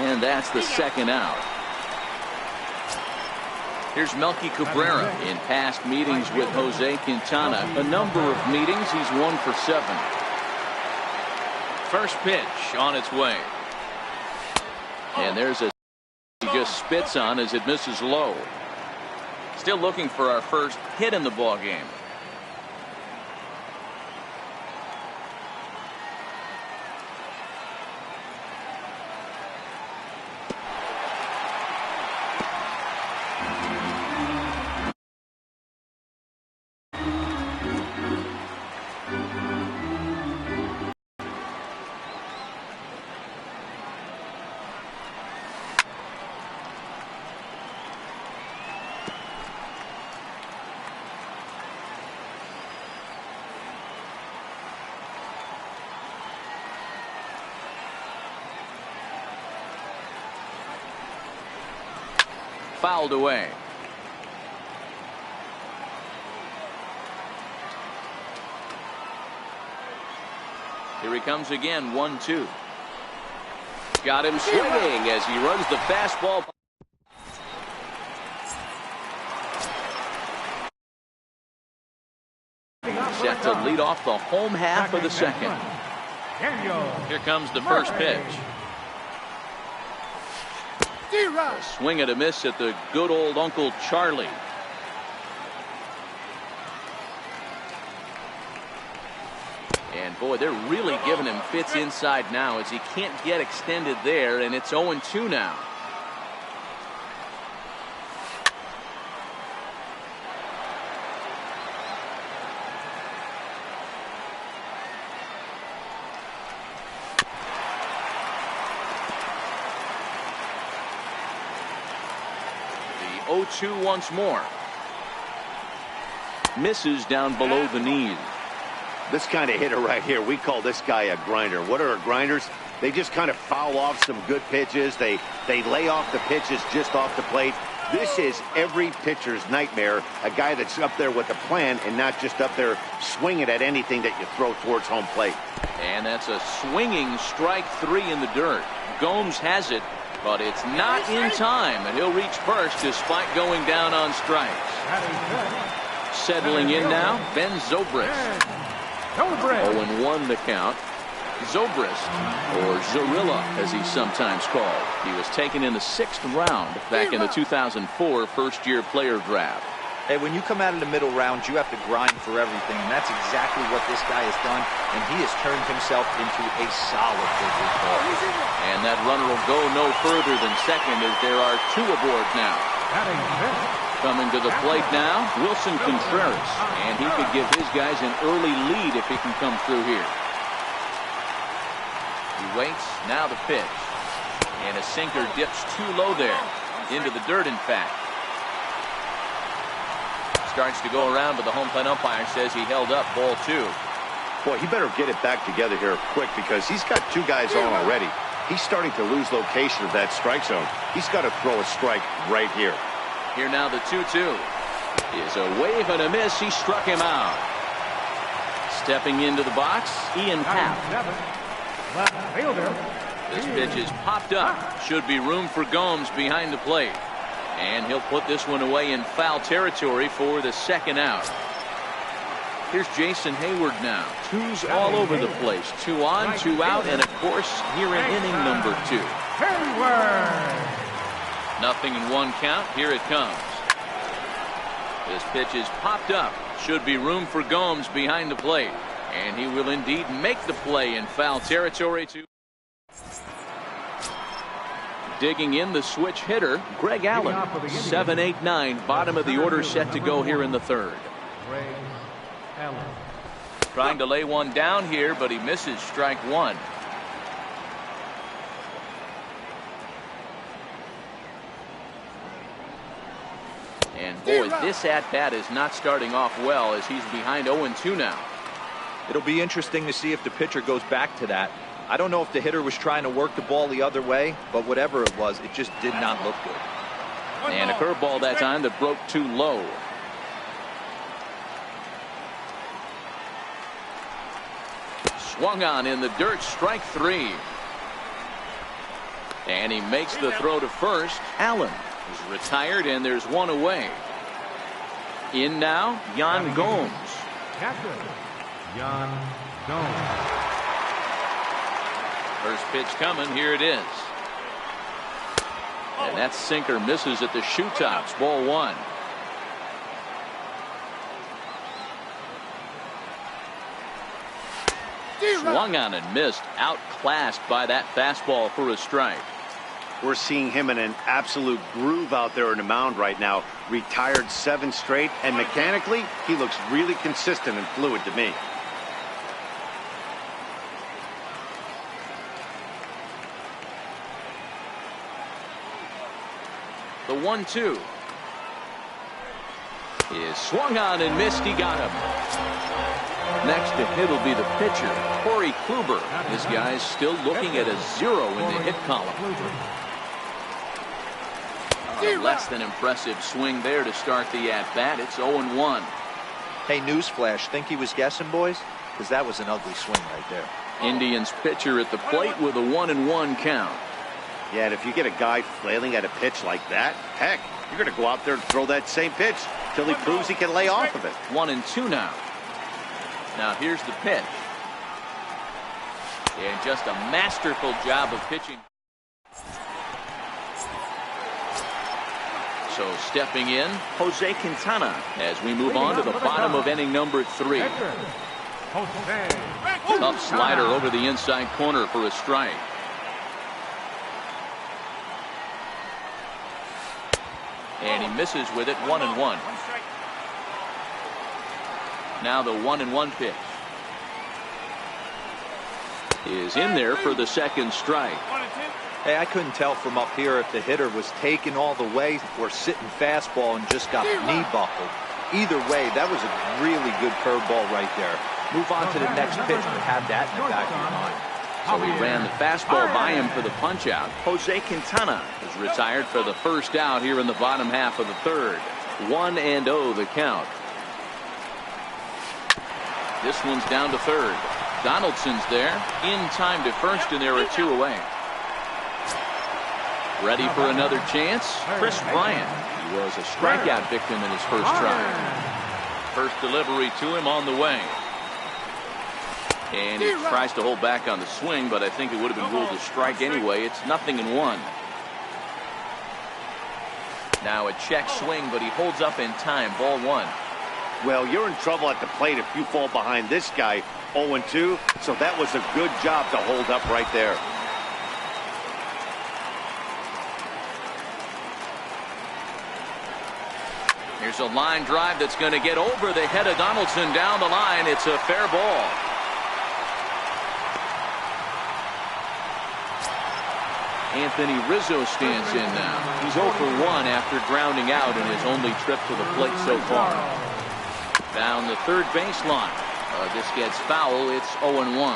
And that's the second out. Here's Melky Cabrera. In past meetings with Jose Quintana, a number of meetings, he's 1 for 7. First pitch on its way. And there's a he just spits on as it misses low. Still looking for our first hit in the ball game. Fouled away. Here he comes again, 1-2. Got him swinging as he runs the fastball. Set to lead off the home half of the second. Here comes the first pitch. A swing and a miss at the good old Uncle Charlie. And boy, they're really giving him fits inside now as he can't get extended there, and it's 0-2 now. The 0-2 once more. Misses down below the knee. This kind of hitter right here, we call this guy a grinder. What are grinders? They just kind of foul off some good pitches. They lay off the pitches just off the plate. This is every pitcher's nightmare, a guy that's up there with a plan and not just up there swinging at anything that you throw towards home plate. And that's a swinging strike 3 in the dirt. Gomes has it, but it's not in time, and he'll reach first despite going down on strikes. Settling in now, Ben Zobrist. 0-1 the count. Zobrist, or Zorilla as he's sometimes called. He was taken in the 6th round back in the 2004 first-year player draft. Hey, when you come out of the middle round, you have to grind for everything, and that's exactly what this guy has done, and he has turned himself into a solid big league player. And that runner will go no further than second as there are 2 aboard now. Coming to the plate now, Wilson Contreras, and he could give his guys an early lead if he can come through here. He waits, now the pitch, and a sinker dips too low there, into the dirt in fact. Starts to go around, but the home plate umpire says he held up ball 2. Boy, he better get it back together here quick because he's got 2 guys on already. He's starting to lose location of that strike zone. He's got to throw a strike right here. Here now the 2-2 is a wave and a miss. He struck him out. Stepping into the box, Ian Papp. This pitch is popped up. Should be room for Gomes behind the plate. And he'll put this one away in foul territory for the second out. Here's Jason Hayward now. 2's all over the place. 2 on, 2 out, and of course here in inning number 2. Hayward. Nothing in 1 count. Here it comes. This pitch is popped up. Should be room for Gomes behind the plate. And he will indeed make the play in foul territory. digging in the switch hitter, Greg Allen. 7-8-9, bottom of the order set to go here in the third. Greg Allen. Trying to lay one down here, but he misses strike one. And boy, this at-bat is not starting off well as he's behind 0-2 now. It'll be interesting to see if the pitcher goes back to that. I don't know if the hitter was trying to work the ball the other way, but whatever it was, it just did not look good. And a curveball that time that broke too low. Swung on in the dirt, strike three. And he makes the throw to first. Allen is retired, and there's one away. In now, Yan Gomes. Captain Yan Gomes. First pitch coming, here it is. And that sinker misses at the shoe tops, ball one. Swung on and missed, outclassed by that fastball for a strike. We're seeing him in an absolute groove out there in the mound right now. Retired 7 straight, and mechanically, he looks really consistent and fluid to me. The 1-2 is swung on and missed. He got him. Next to hit will be the pitcher, Corey Kluber. This guy's still looking at a 0 in the hit column. Less than impressive swing there to start the at-bat. It's 0-1. Hey, newsflash, think he was guessing, boys? Because that was an ugly swing right there. Indians pitcher at the plate with a 1-1 count. Yeah, and if you get a guy flailing at a pitch like that, heck, you're going to go out there and throw that same pitch till he proves he can lay off of it. 1-2 now. Now here's the pitch. And just a masterful job of pitching. So stepping in, Jose Quintana as we move on to the bottom of inning number 3. Tough slider over the inside corner for a strike. And he misses with it, 1-1. Now the 1-1 pitch is in there for the second strike. Hey, I couldn't tell from up here if the hitter was taken all the way or sitting fastball and just got knee buckled. Either way, that was a really good curveball right there. Move on to the next pitch, but have that in the back of your mind. So he ran the fastball by him for the punch out. Jose Quintana is retired for the first out here in the bottom half of the third. 1-0 the count. This one's down to third. Donaldson's there in time to first, and there are 2 away. Ready for another chance? Chris Bryant. He was a strikeout victim in his first try. First delivery to him on the way. And he tries to hold back on the swing, but I think it would have been ruled a strike anyway. It's 0-1. Now a check swing, but he holds up in time. Ball one. Well, you're in trouble at the plate if you fall behind this guy 0-2, so that was a good job to hold up right there. Here's a line drive that's going to get over the head of Donaldson down the line. It's a fair ball. Anthony Rizzo stands in now. He's 0 for 1 after grounding out in his only trip to the plate so far. Down the third baseline. This gets foul. It's 0-1.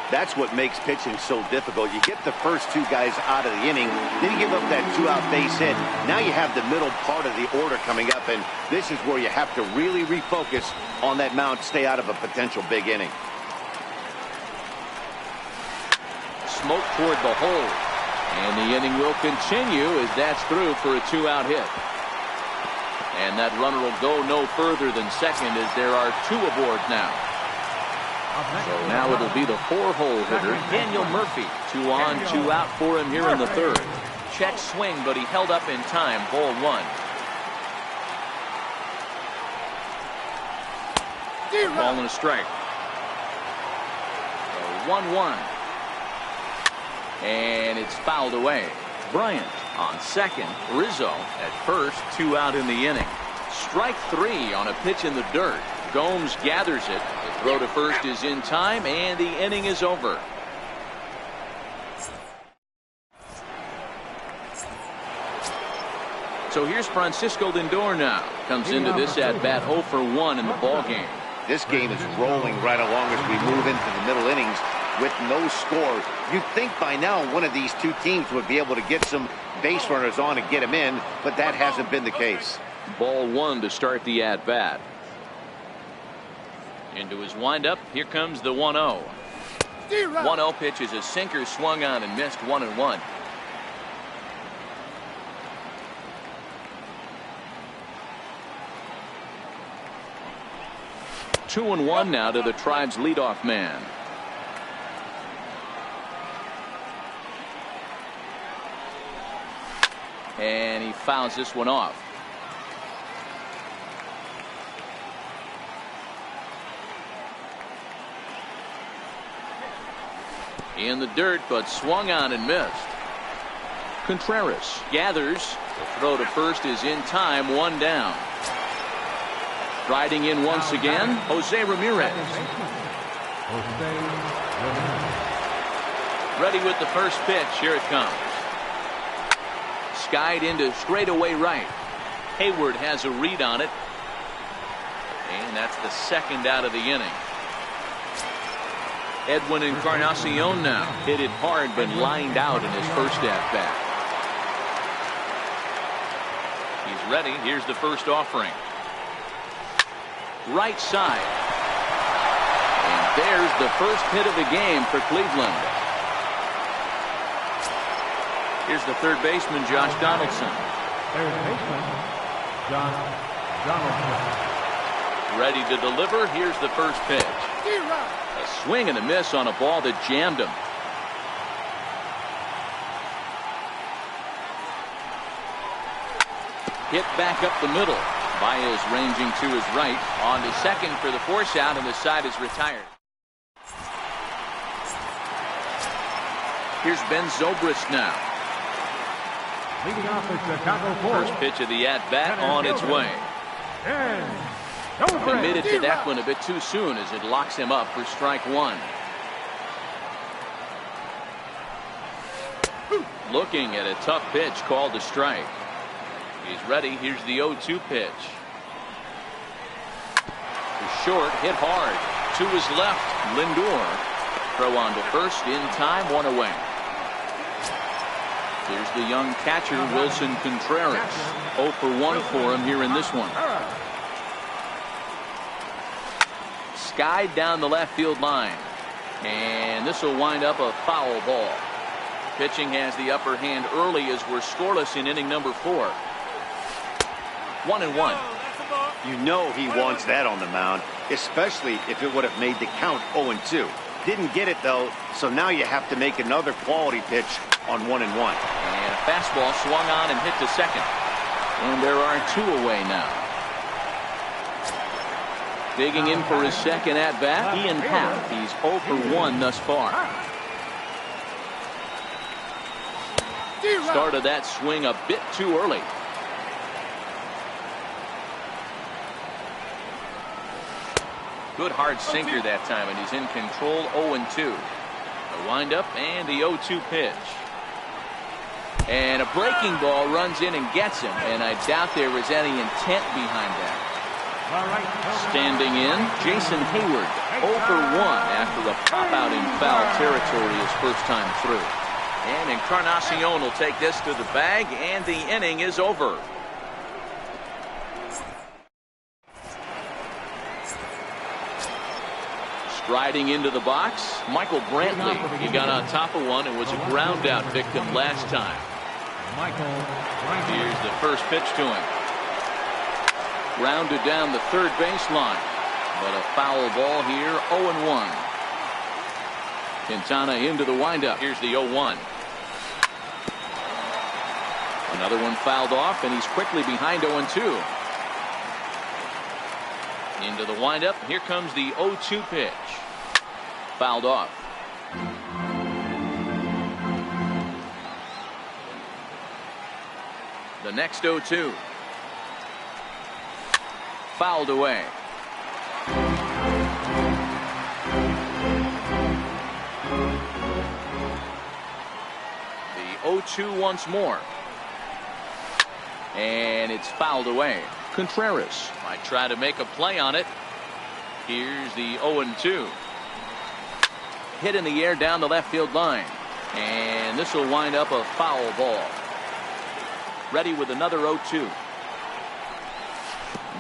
That's what makes pitching so difficult. You get the first 2 guys out of the inning, then you give up that 2-out base hit. Now you have the middle part of the order coming up, and this is where you have to really refocus on that mound to stay out of a potential big inning. Smoke toward the hole. And the inning will continue as that's through for a 2-out hit. And that runner will go no further than second as there are 2 aboard now. So now it'll be the 4-hole hitter, Daniel Murphy. 2 on, 2 out for him here in the third. Check swing, but he held up in time. Ball one. Ball and a strike. 1-1. And it's fouled away. Bryant on second. Rizzo at first. 2 out in the inning. Strike 3 on a pitch in the dirt. Gomes gathers it. The throw to first is in time, and the inning is over. So here's Francisco Lindor now. Comes into this at bat 0 for 1 in the ball game. This game is rolling right along as we move into the middle innings with no score. You'd think by now one of these two teams would be able to get some base runners on and get them in, but that hasn't been the case. Ball 1 to start the at bat. Into his windup. Here comes the 1-0. 1-0 pitch is a sinker, swung on and missed. 1-1. 2-1 now to the Tribe's leadoff man. And he fouls this one off. In the dirt, but swung on and missed. Contreras gathers. The throw to first is in time. 1 down. Riding in once again, Jose Ramirez. Ready with the first pitch. Here it comes. Skied into straightaway right. Hayward has a read on it. And that's the second out of the inning. Edwin Encarnacion now hit it hard, but lined out in his first at bat. He's ready. Here's the first offering. Right side. And there's the first hit of the game for Cleveland. Here's the third baseman, Josh Donaldson. Third baseman, Josh Donaldson. Ready to deliver. Here's the first pitch. A swing and a miss on a ball that jammed him. Hit back up the middle. Baez ranging to his right. On to second for the force out, and the side is retired. Here's Ben Zobrist now. Leading off the Chicago Bulls. First pitch of the at-bat on its way. Committed to that one a bit too soon as it locks him up for strike 1. Looking at a tough pitch called a strike. He's ready. Here's the 0-2 pitch. Short, hit hard. To his left, Lindor. Throw on to first, in time, 1 away. Here's the young catcher, Wilson Contreras. 0 for 1 for him here in this one. Skied down the left field line. And this will wind up a foul ball. Pitching has the upper hand early as we're scoreless in inning number 4. 1-1. You know he wants that on the mound, especially if it would have made the count 0-2. Didn't get it, though, so now you have to make another quality pitch on 1-1. And a fastball swung on and hit to second. And there are 2 away now. Digging in for his second at-bat, Ian Happ. He's 0 for 1 thus far. Started that swing a bit too early. Good hard sinker that time, and he's in control. 0-2. A windup and the 0-2 pitch. And a breaking ball runs in and gets him, and I doubt there was any intent behind that. Standing in, Jason Hayward, 0 for 1 after a pop out in foul territory his first time through. And Encarnacion will take this to the bag, and the inning is over. Striding into the box, Michael Brantley. He got on top of one and was a ground out victim last time. Here's the first pitch to him. Grounded down the third baseline, but a foul ball here. 0-1. Quintana into the windup. Here's the 0-1. Another one fouled off, and he's quickly behind 0-2. Into the windup. Here comes the 0-2 pitch. Fouled off. The next 0-2. Fouled away. The 0-2 once more. And it's fouled away. Contreras might try to make a play on it. Here's the 0-2. Hit in the air down the left field line. And this will wind up a foul ball. Ready with another 0-2.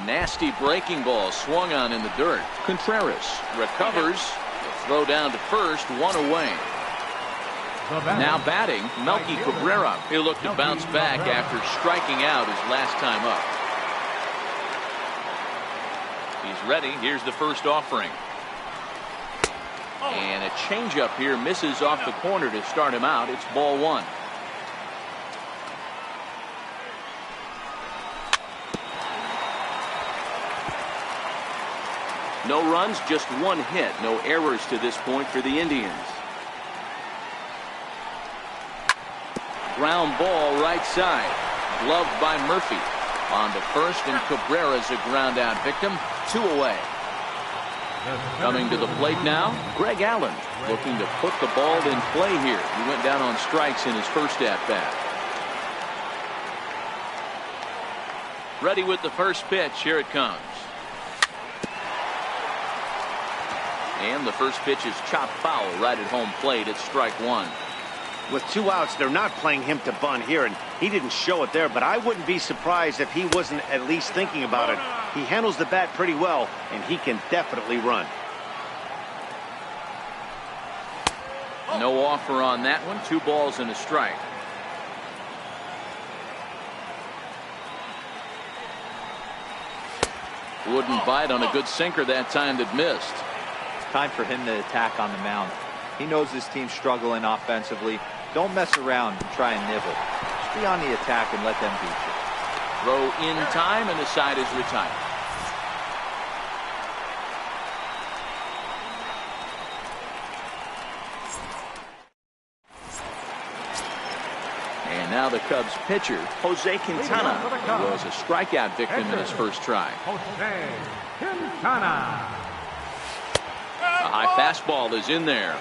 Nasty breaking ball swung on in the dirt. Contreras recovers. The throw down to first, one away. Now batting, Melky Cabrera. He'll look to bounce back after striking out his last time up. He's ready. Here's the first offering. And a changeup here misses off the corner to start him out. It's ball one. No runs, just one hit. No errors to this point for the Indians. Ground ball right side. Gloved by Murphy. On to first, and Cabrera's a ground out victim. 2 away. Coming to the plate now, Greg Allen, looking to put the ball in play here. He went down on strikes in his first at bat. Ready with the first pitch. Here it comes. And the first pitch is chopped foul right at home plate. It's strike one. With 2 outs, they're not playing him to bunt here, and he didn't show it there, but I wouldn't be surprised if he wasn't at least thinking about it. He handles the bat pretty well, and he can definitely run. No offer on that one. 2 balls and a strike. Wouldn't bite on a good sinker that time that missed. Time for him to attack on the mound. He knows his team's struggling offensively. Don't mess around and try and nibble. Just be on the attack and let them beat you. Throw in time, and the side is retired. And now the Cubs pitcher, Jose Quintana, who was a strikeout victim in his first try. Jose Quintana. A high fastball is in there.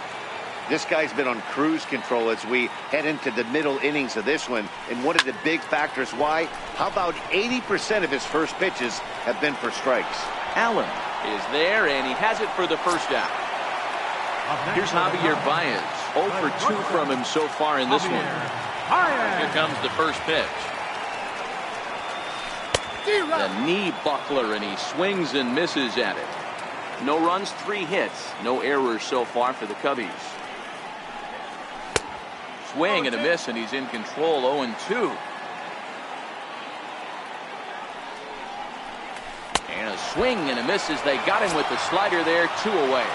This guy's been on cruise control as we head into the middle innings of this one. And one of the big factors why, how about 80% of his first pitches have been for strikes? Allen is there, and he has it for the first out. Here's Javier Baez. 0 for 2 from him so far in this one. Here comes the first pitch. The knee buckler, and he swings and misses at it. No runs, 3 hits. No errors so far for the Cubbies. Swing and a miss, and he's in control. 0-2. And a swing and a miss as they got him with the slider there. 2 away.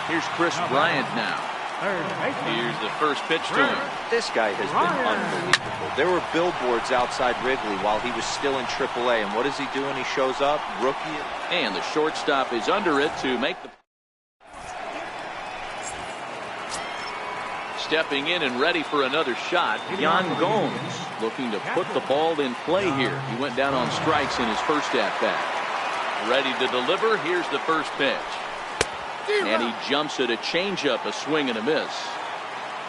Here's Chris Bryant now. Here's the first pitch to him. This guy has been unbelievable. There were billboards outside Wrigley while he was still in AAA, and what does he do when he shows up? Rookie. And the shortstop is under it to make the. Stepping in and ready for another shot, Yan Gomes, looking to put the ball in play here. He went down on strikes in his first at-bat. Ready to deliver. Here's the first pitch. And he jumps at a changeup, a swing and a miss.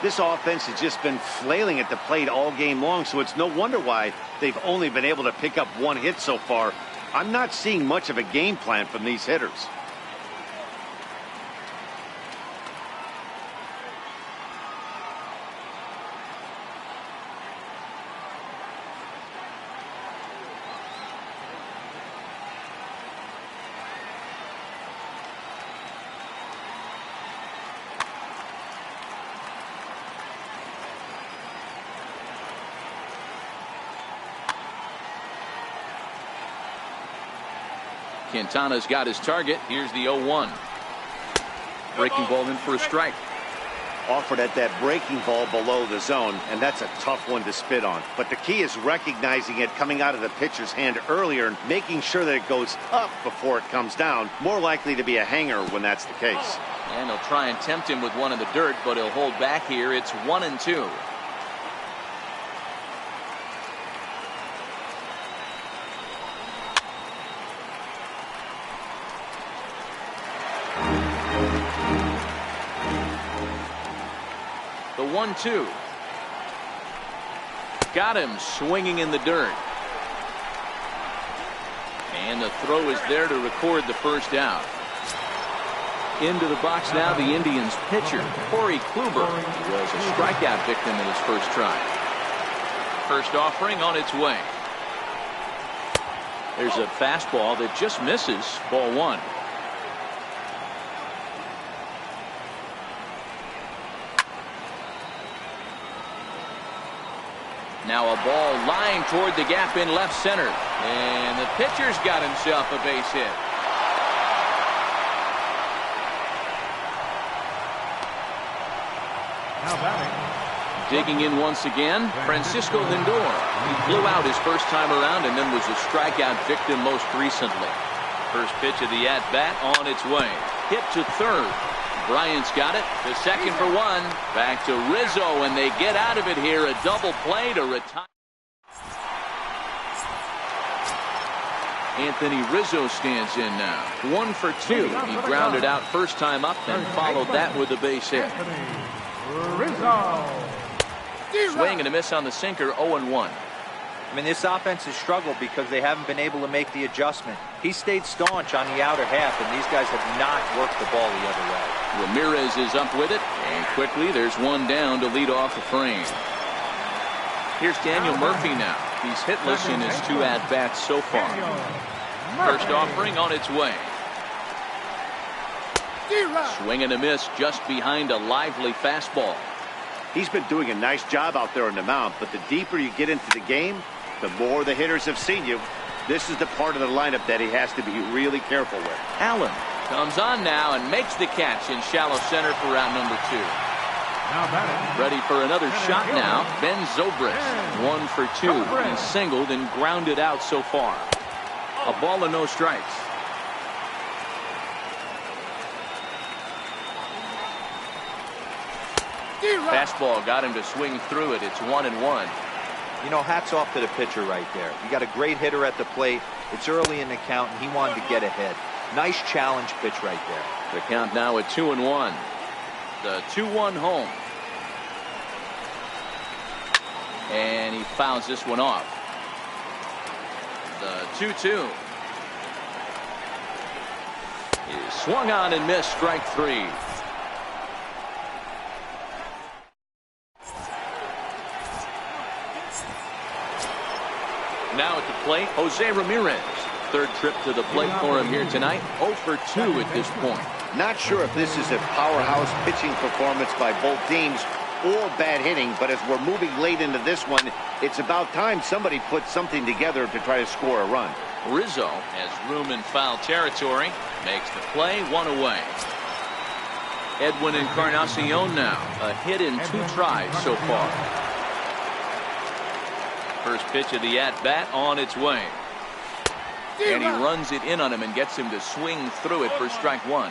This offense has just been flailing at the plate all game long, so it's no wonder why they've only been able to pick up 1 hit so far. I'm not seeing much of a game plan from these hitters. Quintana's got his target. Here's the 0-1. Breaking ball in for a strike. Offered at that breaking ball below the zone, and that's a tough one to spit on. But the key is recognizing it coming out of the pitcher's hand earlier and making sure that it goes up before it comes down. More likely to be a hanger when that's the case. And they'll try and tempt him with one in the dirt, but he'll hold back here. It's 1-2. The 1-2. Got him swinging in the dirt. And the throw is there to record the first out. Into the box now, the Indians pitcher, Corey Kluber, was a strikeout victim in his first try. First offering on its way. There's a fastball that just misses. Ball 1. Now a ball lying toward the gap in left center. And the pitcher's got himself a base hit. Now batting. Digging in once again, Francisco Lindor. He blew out his first time around and then was a strikeout victim most recently. First pitch of the at-bat on its way. Hit to third. Bryant's got it. The second for 1. Back to Rizzo, and they get out of it here. A double play to retire. Anthony Rizzo stands in now. 1 for 2. He grounded out first time up and followed that with a base hit. Rizzo. Swing and a miss on the sinker. 0-1. I mean, this offense has struggled because they haven't been able to make the adjustment. He stayed staunch on the outer half, and these guys have not worked the ball the other way. Ramirez is up with it, and quickly there's one down to lead off the frame. Here's Daniel Murphy now. He's hitless in his 2 at-bats so far. First offering on its way. Swing and a miss just behind a lively fastball. He's been doing a nice job out there on the mound, but the deeper you get into the game, the more the hitters have seen you. This is the part of the lineup that he has to be really careful with. Allen comes on now and makes the catch in shallow center for round number 2. Now batting. Ready for another shot now. Ben Zobrist, 1 for 2. He's singled and grounded out so far. A ball and no strikes. Fastball got him to swing through it. It's 1-1. You know, hats off to the pitcher right there. You got a great hitter at the plate. It's early in the count, and he wanted to get ahead. Nice challenge pitch right there. The count now at 2-1. The 2-1 home. And he fouls this one off. The 2-2. He swung on and missed. Strike 3. Now at the plate, Jose Ramirez. Third trip to the plate for him here tonight. 0 for 2 at this point. Not sure if this is a powerhouse pitching performance by both teams or bad hitting, but as we're moving late into this one, it's about time somebody put something together to try to score a run. Rizzo has room in foul territory. Makes the play, 1 away. Edwin Encarnacion now. A hit in 2 tries so far. First pitch of the at-bat on its way. And he runs it in on him and gets him to swing through it for strike 1.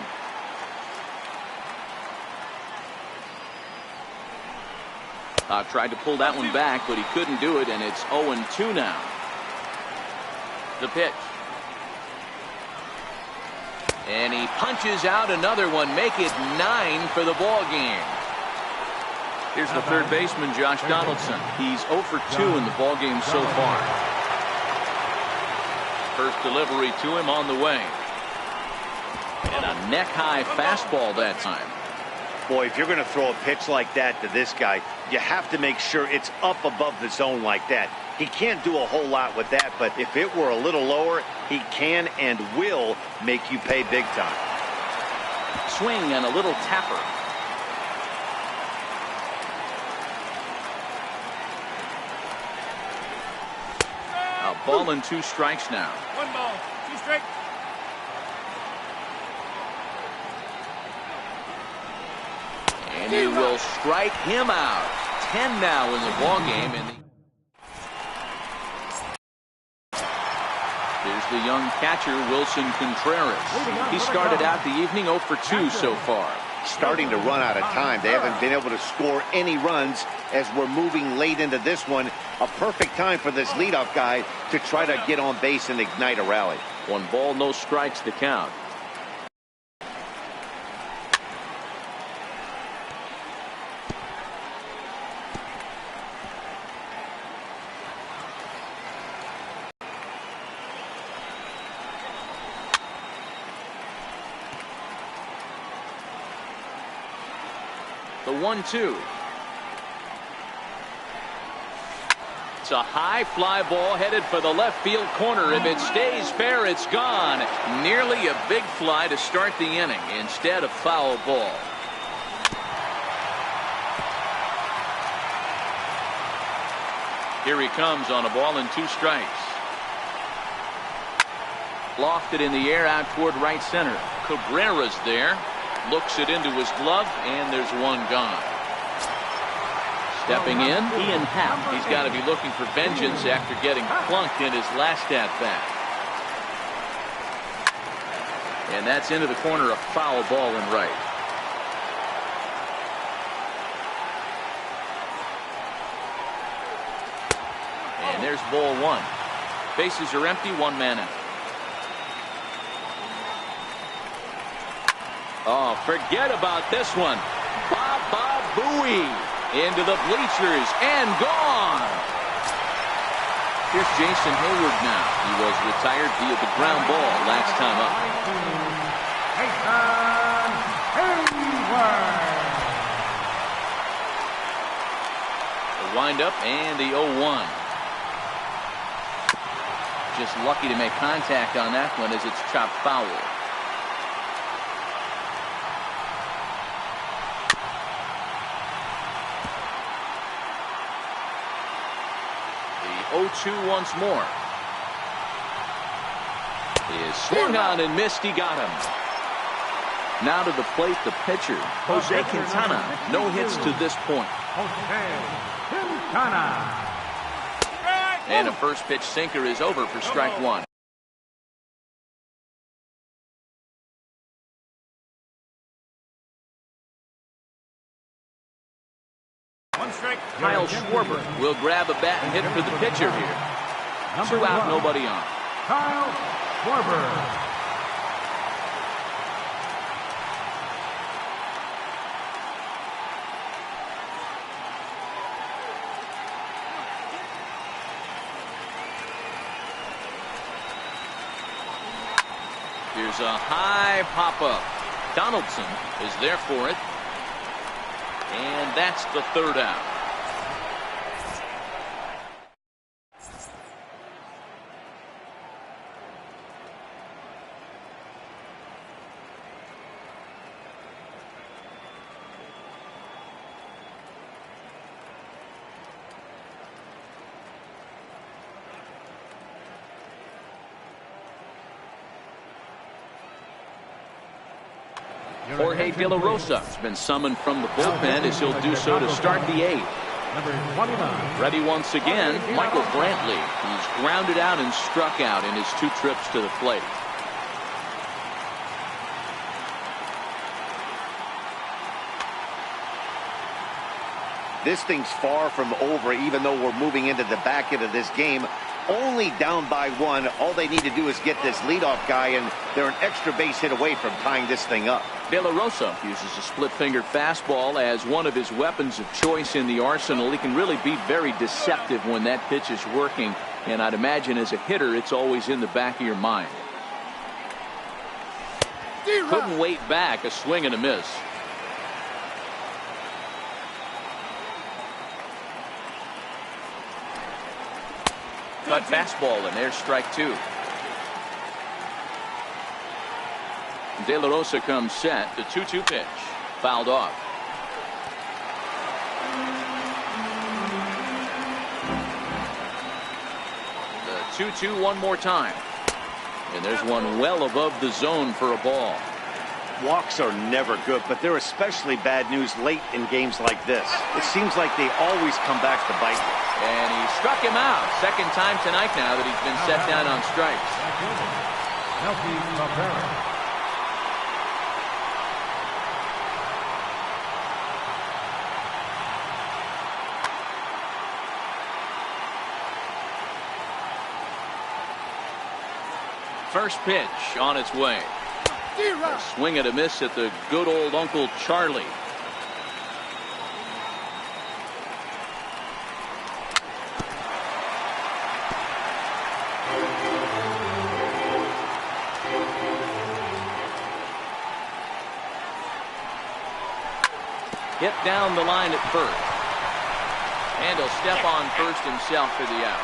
Tried to pull that one back, but he couldn't do it, and it's 0-2 now. The pitch. And he punches out another one. Make it 9 for the ball game. Here's the third baseman, Josh Donaldson. He's 0 for 2 in the ball game so far. First delivery to him on the way. And a neck-high fastball that time. Boy, if you're going to throw a pitch like that to this guy, you have to make sure it's up above the zone like that. He can't do a whole lot with that, but if it were a little lower, he can and will make you pay big time. Swing and a little tapper. A ball and 2 strikes now. 1 ball, 2 strikes. And he will strike him out. 10 now in the ball game. Here's the young catcher, Wilson Contreras. He started out the evening 0 for 2 so far. Starting to run out of time. They haven't been able to score any runs as we're moving late into this one. A perfect time for this leadoff guy to try to get on base and ignite a rally. 1 ball, no strikes to count. The 1-2. It's a high fly ball headed for the left field corner. If it stays fair, it's gone. Nearly a big fly to start the inning. Instead, a foul ball. Here he comes on a ball and 2 strikes. Lofted in the air out toward right center. Cabrera's there. Looks it into his glove, and there's one gone. Stepping in, Ian Happ. He's got to be looking for vengeance after getting plunked in his last at-bat. And that's into the corner, a foul ball in right. And there's ball 1. Bases are empty, 1 man out. Oh, forget about this one. Baba Booey into the bleachers and gone. Here's Jason Hayward now. He was retired via the ground ball last time up. The windup and the 0-1. Just lucky to make contact on that one as it's chopped foul. The 0-2 once more. Is swung on and missed. He got him. Now to the plate, the pitcher, Jose Quintana. No hits to this point. And a first pitch sinker is over for strike 1. Kyle Schwarber will grab a bat and hit for the pitcher here. 2 out, nobody on. Kyle Schwarber. Here's a high pop-up. Donaldson is there for it. And that's the 3rd out. Jorge De La Rosa has been summoned from the bullpen as he'll do so to start the 8th. Ready once again, Michael Brantley. He's grounded out and struck out in his 2 trips to the plate. This thing's far from over, even though we're moving into the back end of this game. Only down by 1. All they need to do is get this leadoff guy, and they're an extra base hit away from tying this thing up. De La Rosa uses a split-fingered fastball as one of his weapons of choice in the arsenal. He can really be very deceptive when that pitch is working, and I'd imagine as a hitter it's always in the back of your mind. Couldn't wait back. A swing and a miss. Cut fastball, and there's strike 2. De La Rosa comes set. The 2-2 pitch. Fouled off. The 2-2 one more time. And there's one well above the zone for a ball. Walks are never good, but they're especially bad news late in games like this. It seems like they always come back to bite you. And he struck him out. 2nd time tonight now that he's been set down on strikes. First pitch on its way. A swing and a miss at the good old Uncle Charlie. Hit down the line at first. And he'll step on first himself for the out.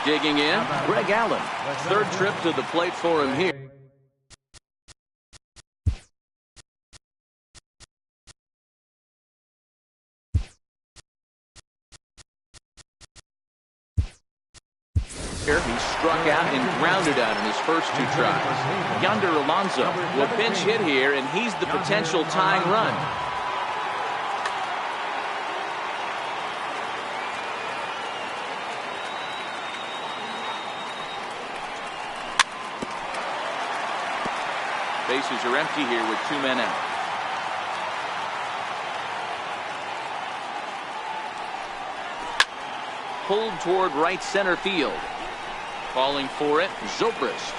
Digging in, Greg Allen. Third trip to the plate for him here. He struck out and grounded out in his first two tries. Yonder Alonso will pinch hit here, and he's the potential tying run. Bases are empty here with 2 men out. Pulled toward right center field. Calling for it, Zobrist.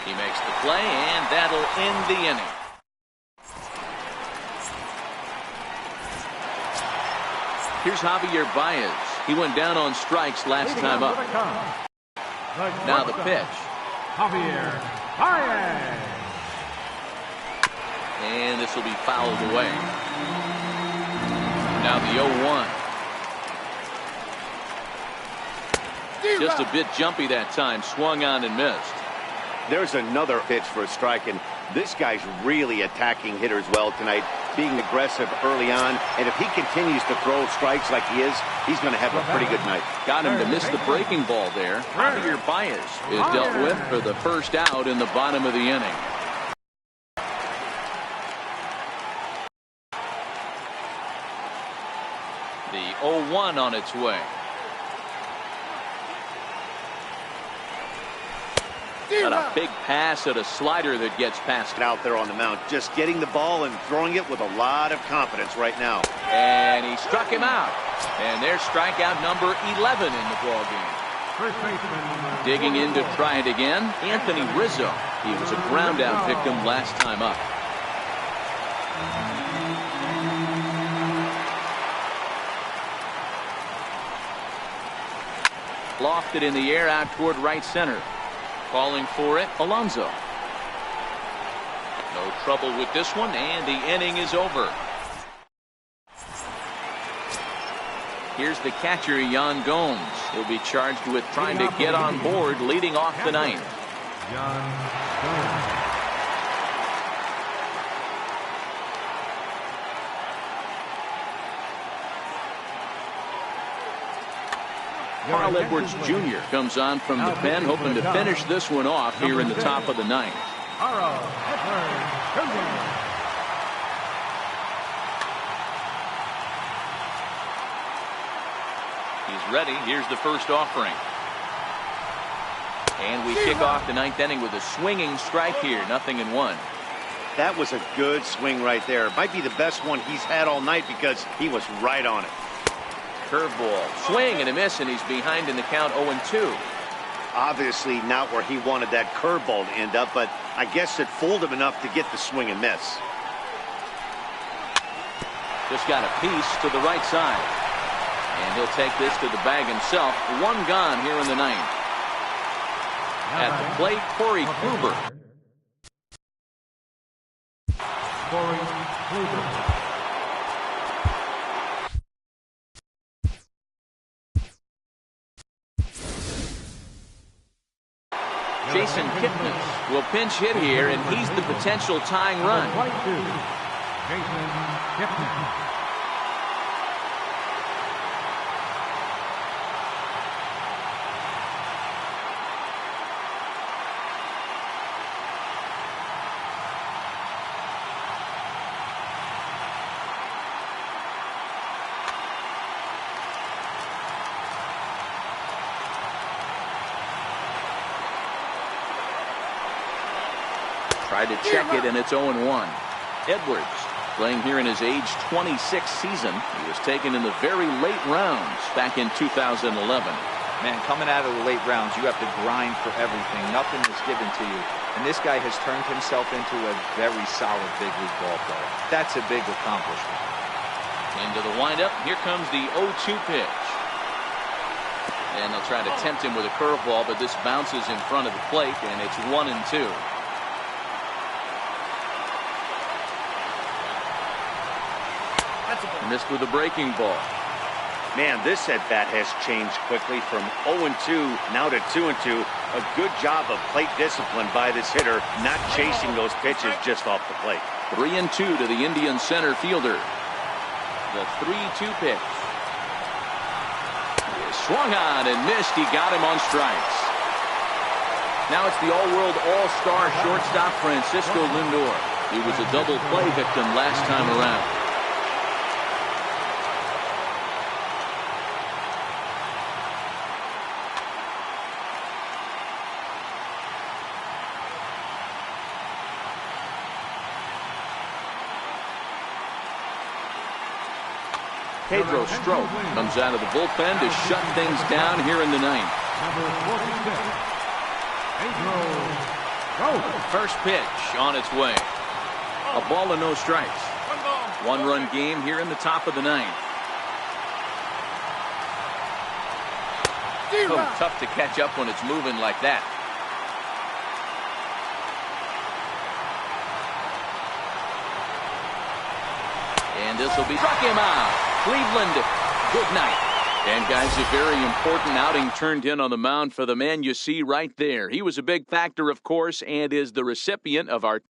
He makes the play, and that'll end the inning. Here's Javier Baez. He went down on strikes last time up. Now the pitch. Javier Baez. And this will be fouled away. Now the 0-1. Just a bit jumpy that time. Swung on and missed. There's another pitch for a strike, and this guy's really attacking hitters well tonight, being aggressive early on. And if he continues to throw strikes like he is, he's going to have a pretty good night. Got him to miss the breaking ball there. Javier Baez is dealt with for the first out in the bottom of the inning. The 0-1 on its way. Got a big pass at a slider that gets past it. Out there on the mound, just getting the ball and throwing it with a lot of confidence right now. And he struck him out. And there's strikeout number 11 in the ball game. Digging in to try it again, Anthony Rizzo. He was a ground out victim last time up. Lofted in the air out toward right center. Calling for it, Alonso. No trouble with this one, and the inning is over. Here's the catcher, Yan Gomes. He'll be charged with trying to get on board, leading off the ninth. Carl Edwards Jr. comes on from the pen, hoping to finish this one off here in the top of the ninth. Carl Edwards Jr. He's ready. Here's the first offering. And we kick off the ninth inning with a swinging strike here. 0-1. That was a good swing right there. Might be the best one he's had all night because he was right on it. Curveball. Swing and a miss, and he's behind in the count 0-2. Obviously not where he wanted that curveball to end up, but I guess it fooled him enough to get the swing and miss. Just got a piece to the right side. And he'll take this to the bag himself. One gone here in the ninth. At the plate, Corey Kluber. Corey Kluber. Jason Kipnis will pinch hit here, and he's the potential tying run. Jason Kipnis. Tried to check it, and it's 0-1. Edwards playing here in his age 26 season. He was taken in the very late rounds back in 2011. Man, coming out of the late rounds, you have to grind for everything. Nothing is given to you. And this guy has turned himself into a very solid big league ball player. That's a big accomplishment. Into the windup. Here comes the 0-2 pitch. And they'll try to tempt him with a curveball, but this bounces in front of the plate, and it's 1-2. Missed with a breaking ball. Man, this at-bat has changed quickly from 0-2 now to 2-2. A good job of plate discipline by this hitter, not chasing those pitches just off the plate. 3-2 to the Indian center fielder. The 3-2 pitch. Swung on and missed. He got him on strikes. Now it's the all-world all-star shortstop Francisco Lindor. He was a double play victim last time around. Pedro Strop comes out of the bullpen to shut things down here in the ninth. First pitch on its way. A ball and no strikes. One-run game here in the top of the ninth. Oh, tough to catch up when it's moving like that. And this will be struck him out. Cleveland, good night. And guys, a very important outing turned in on the mound for the man you see right there. He was a big factor, of course, and is the recipient of our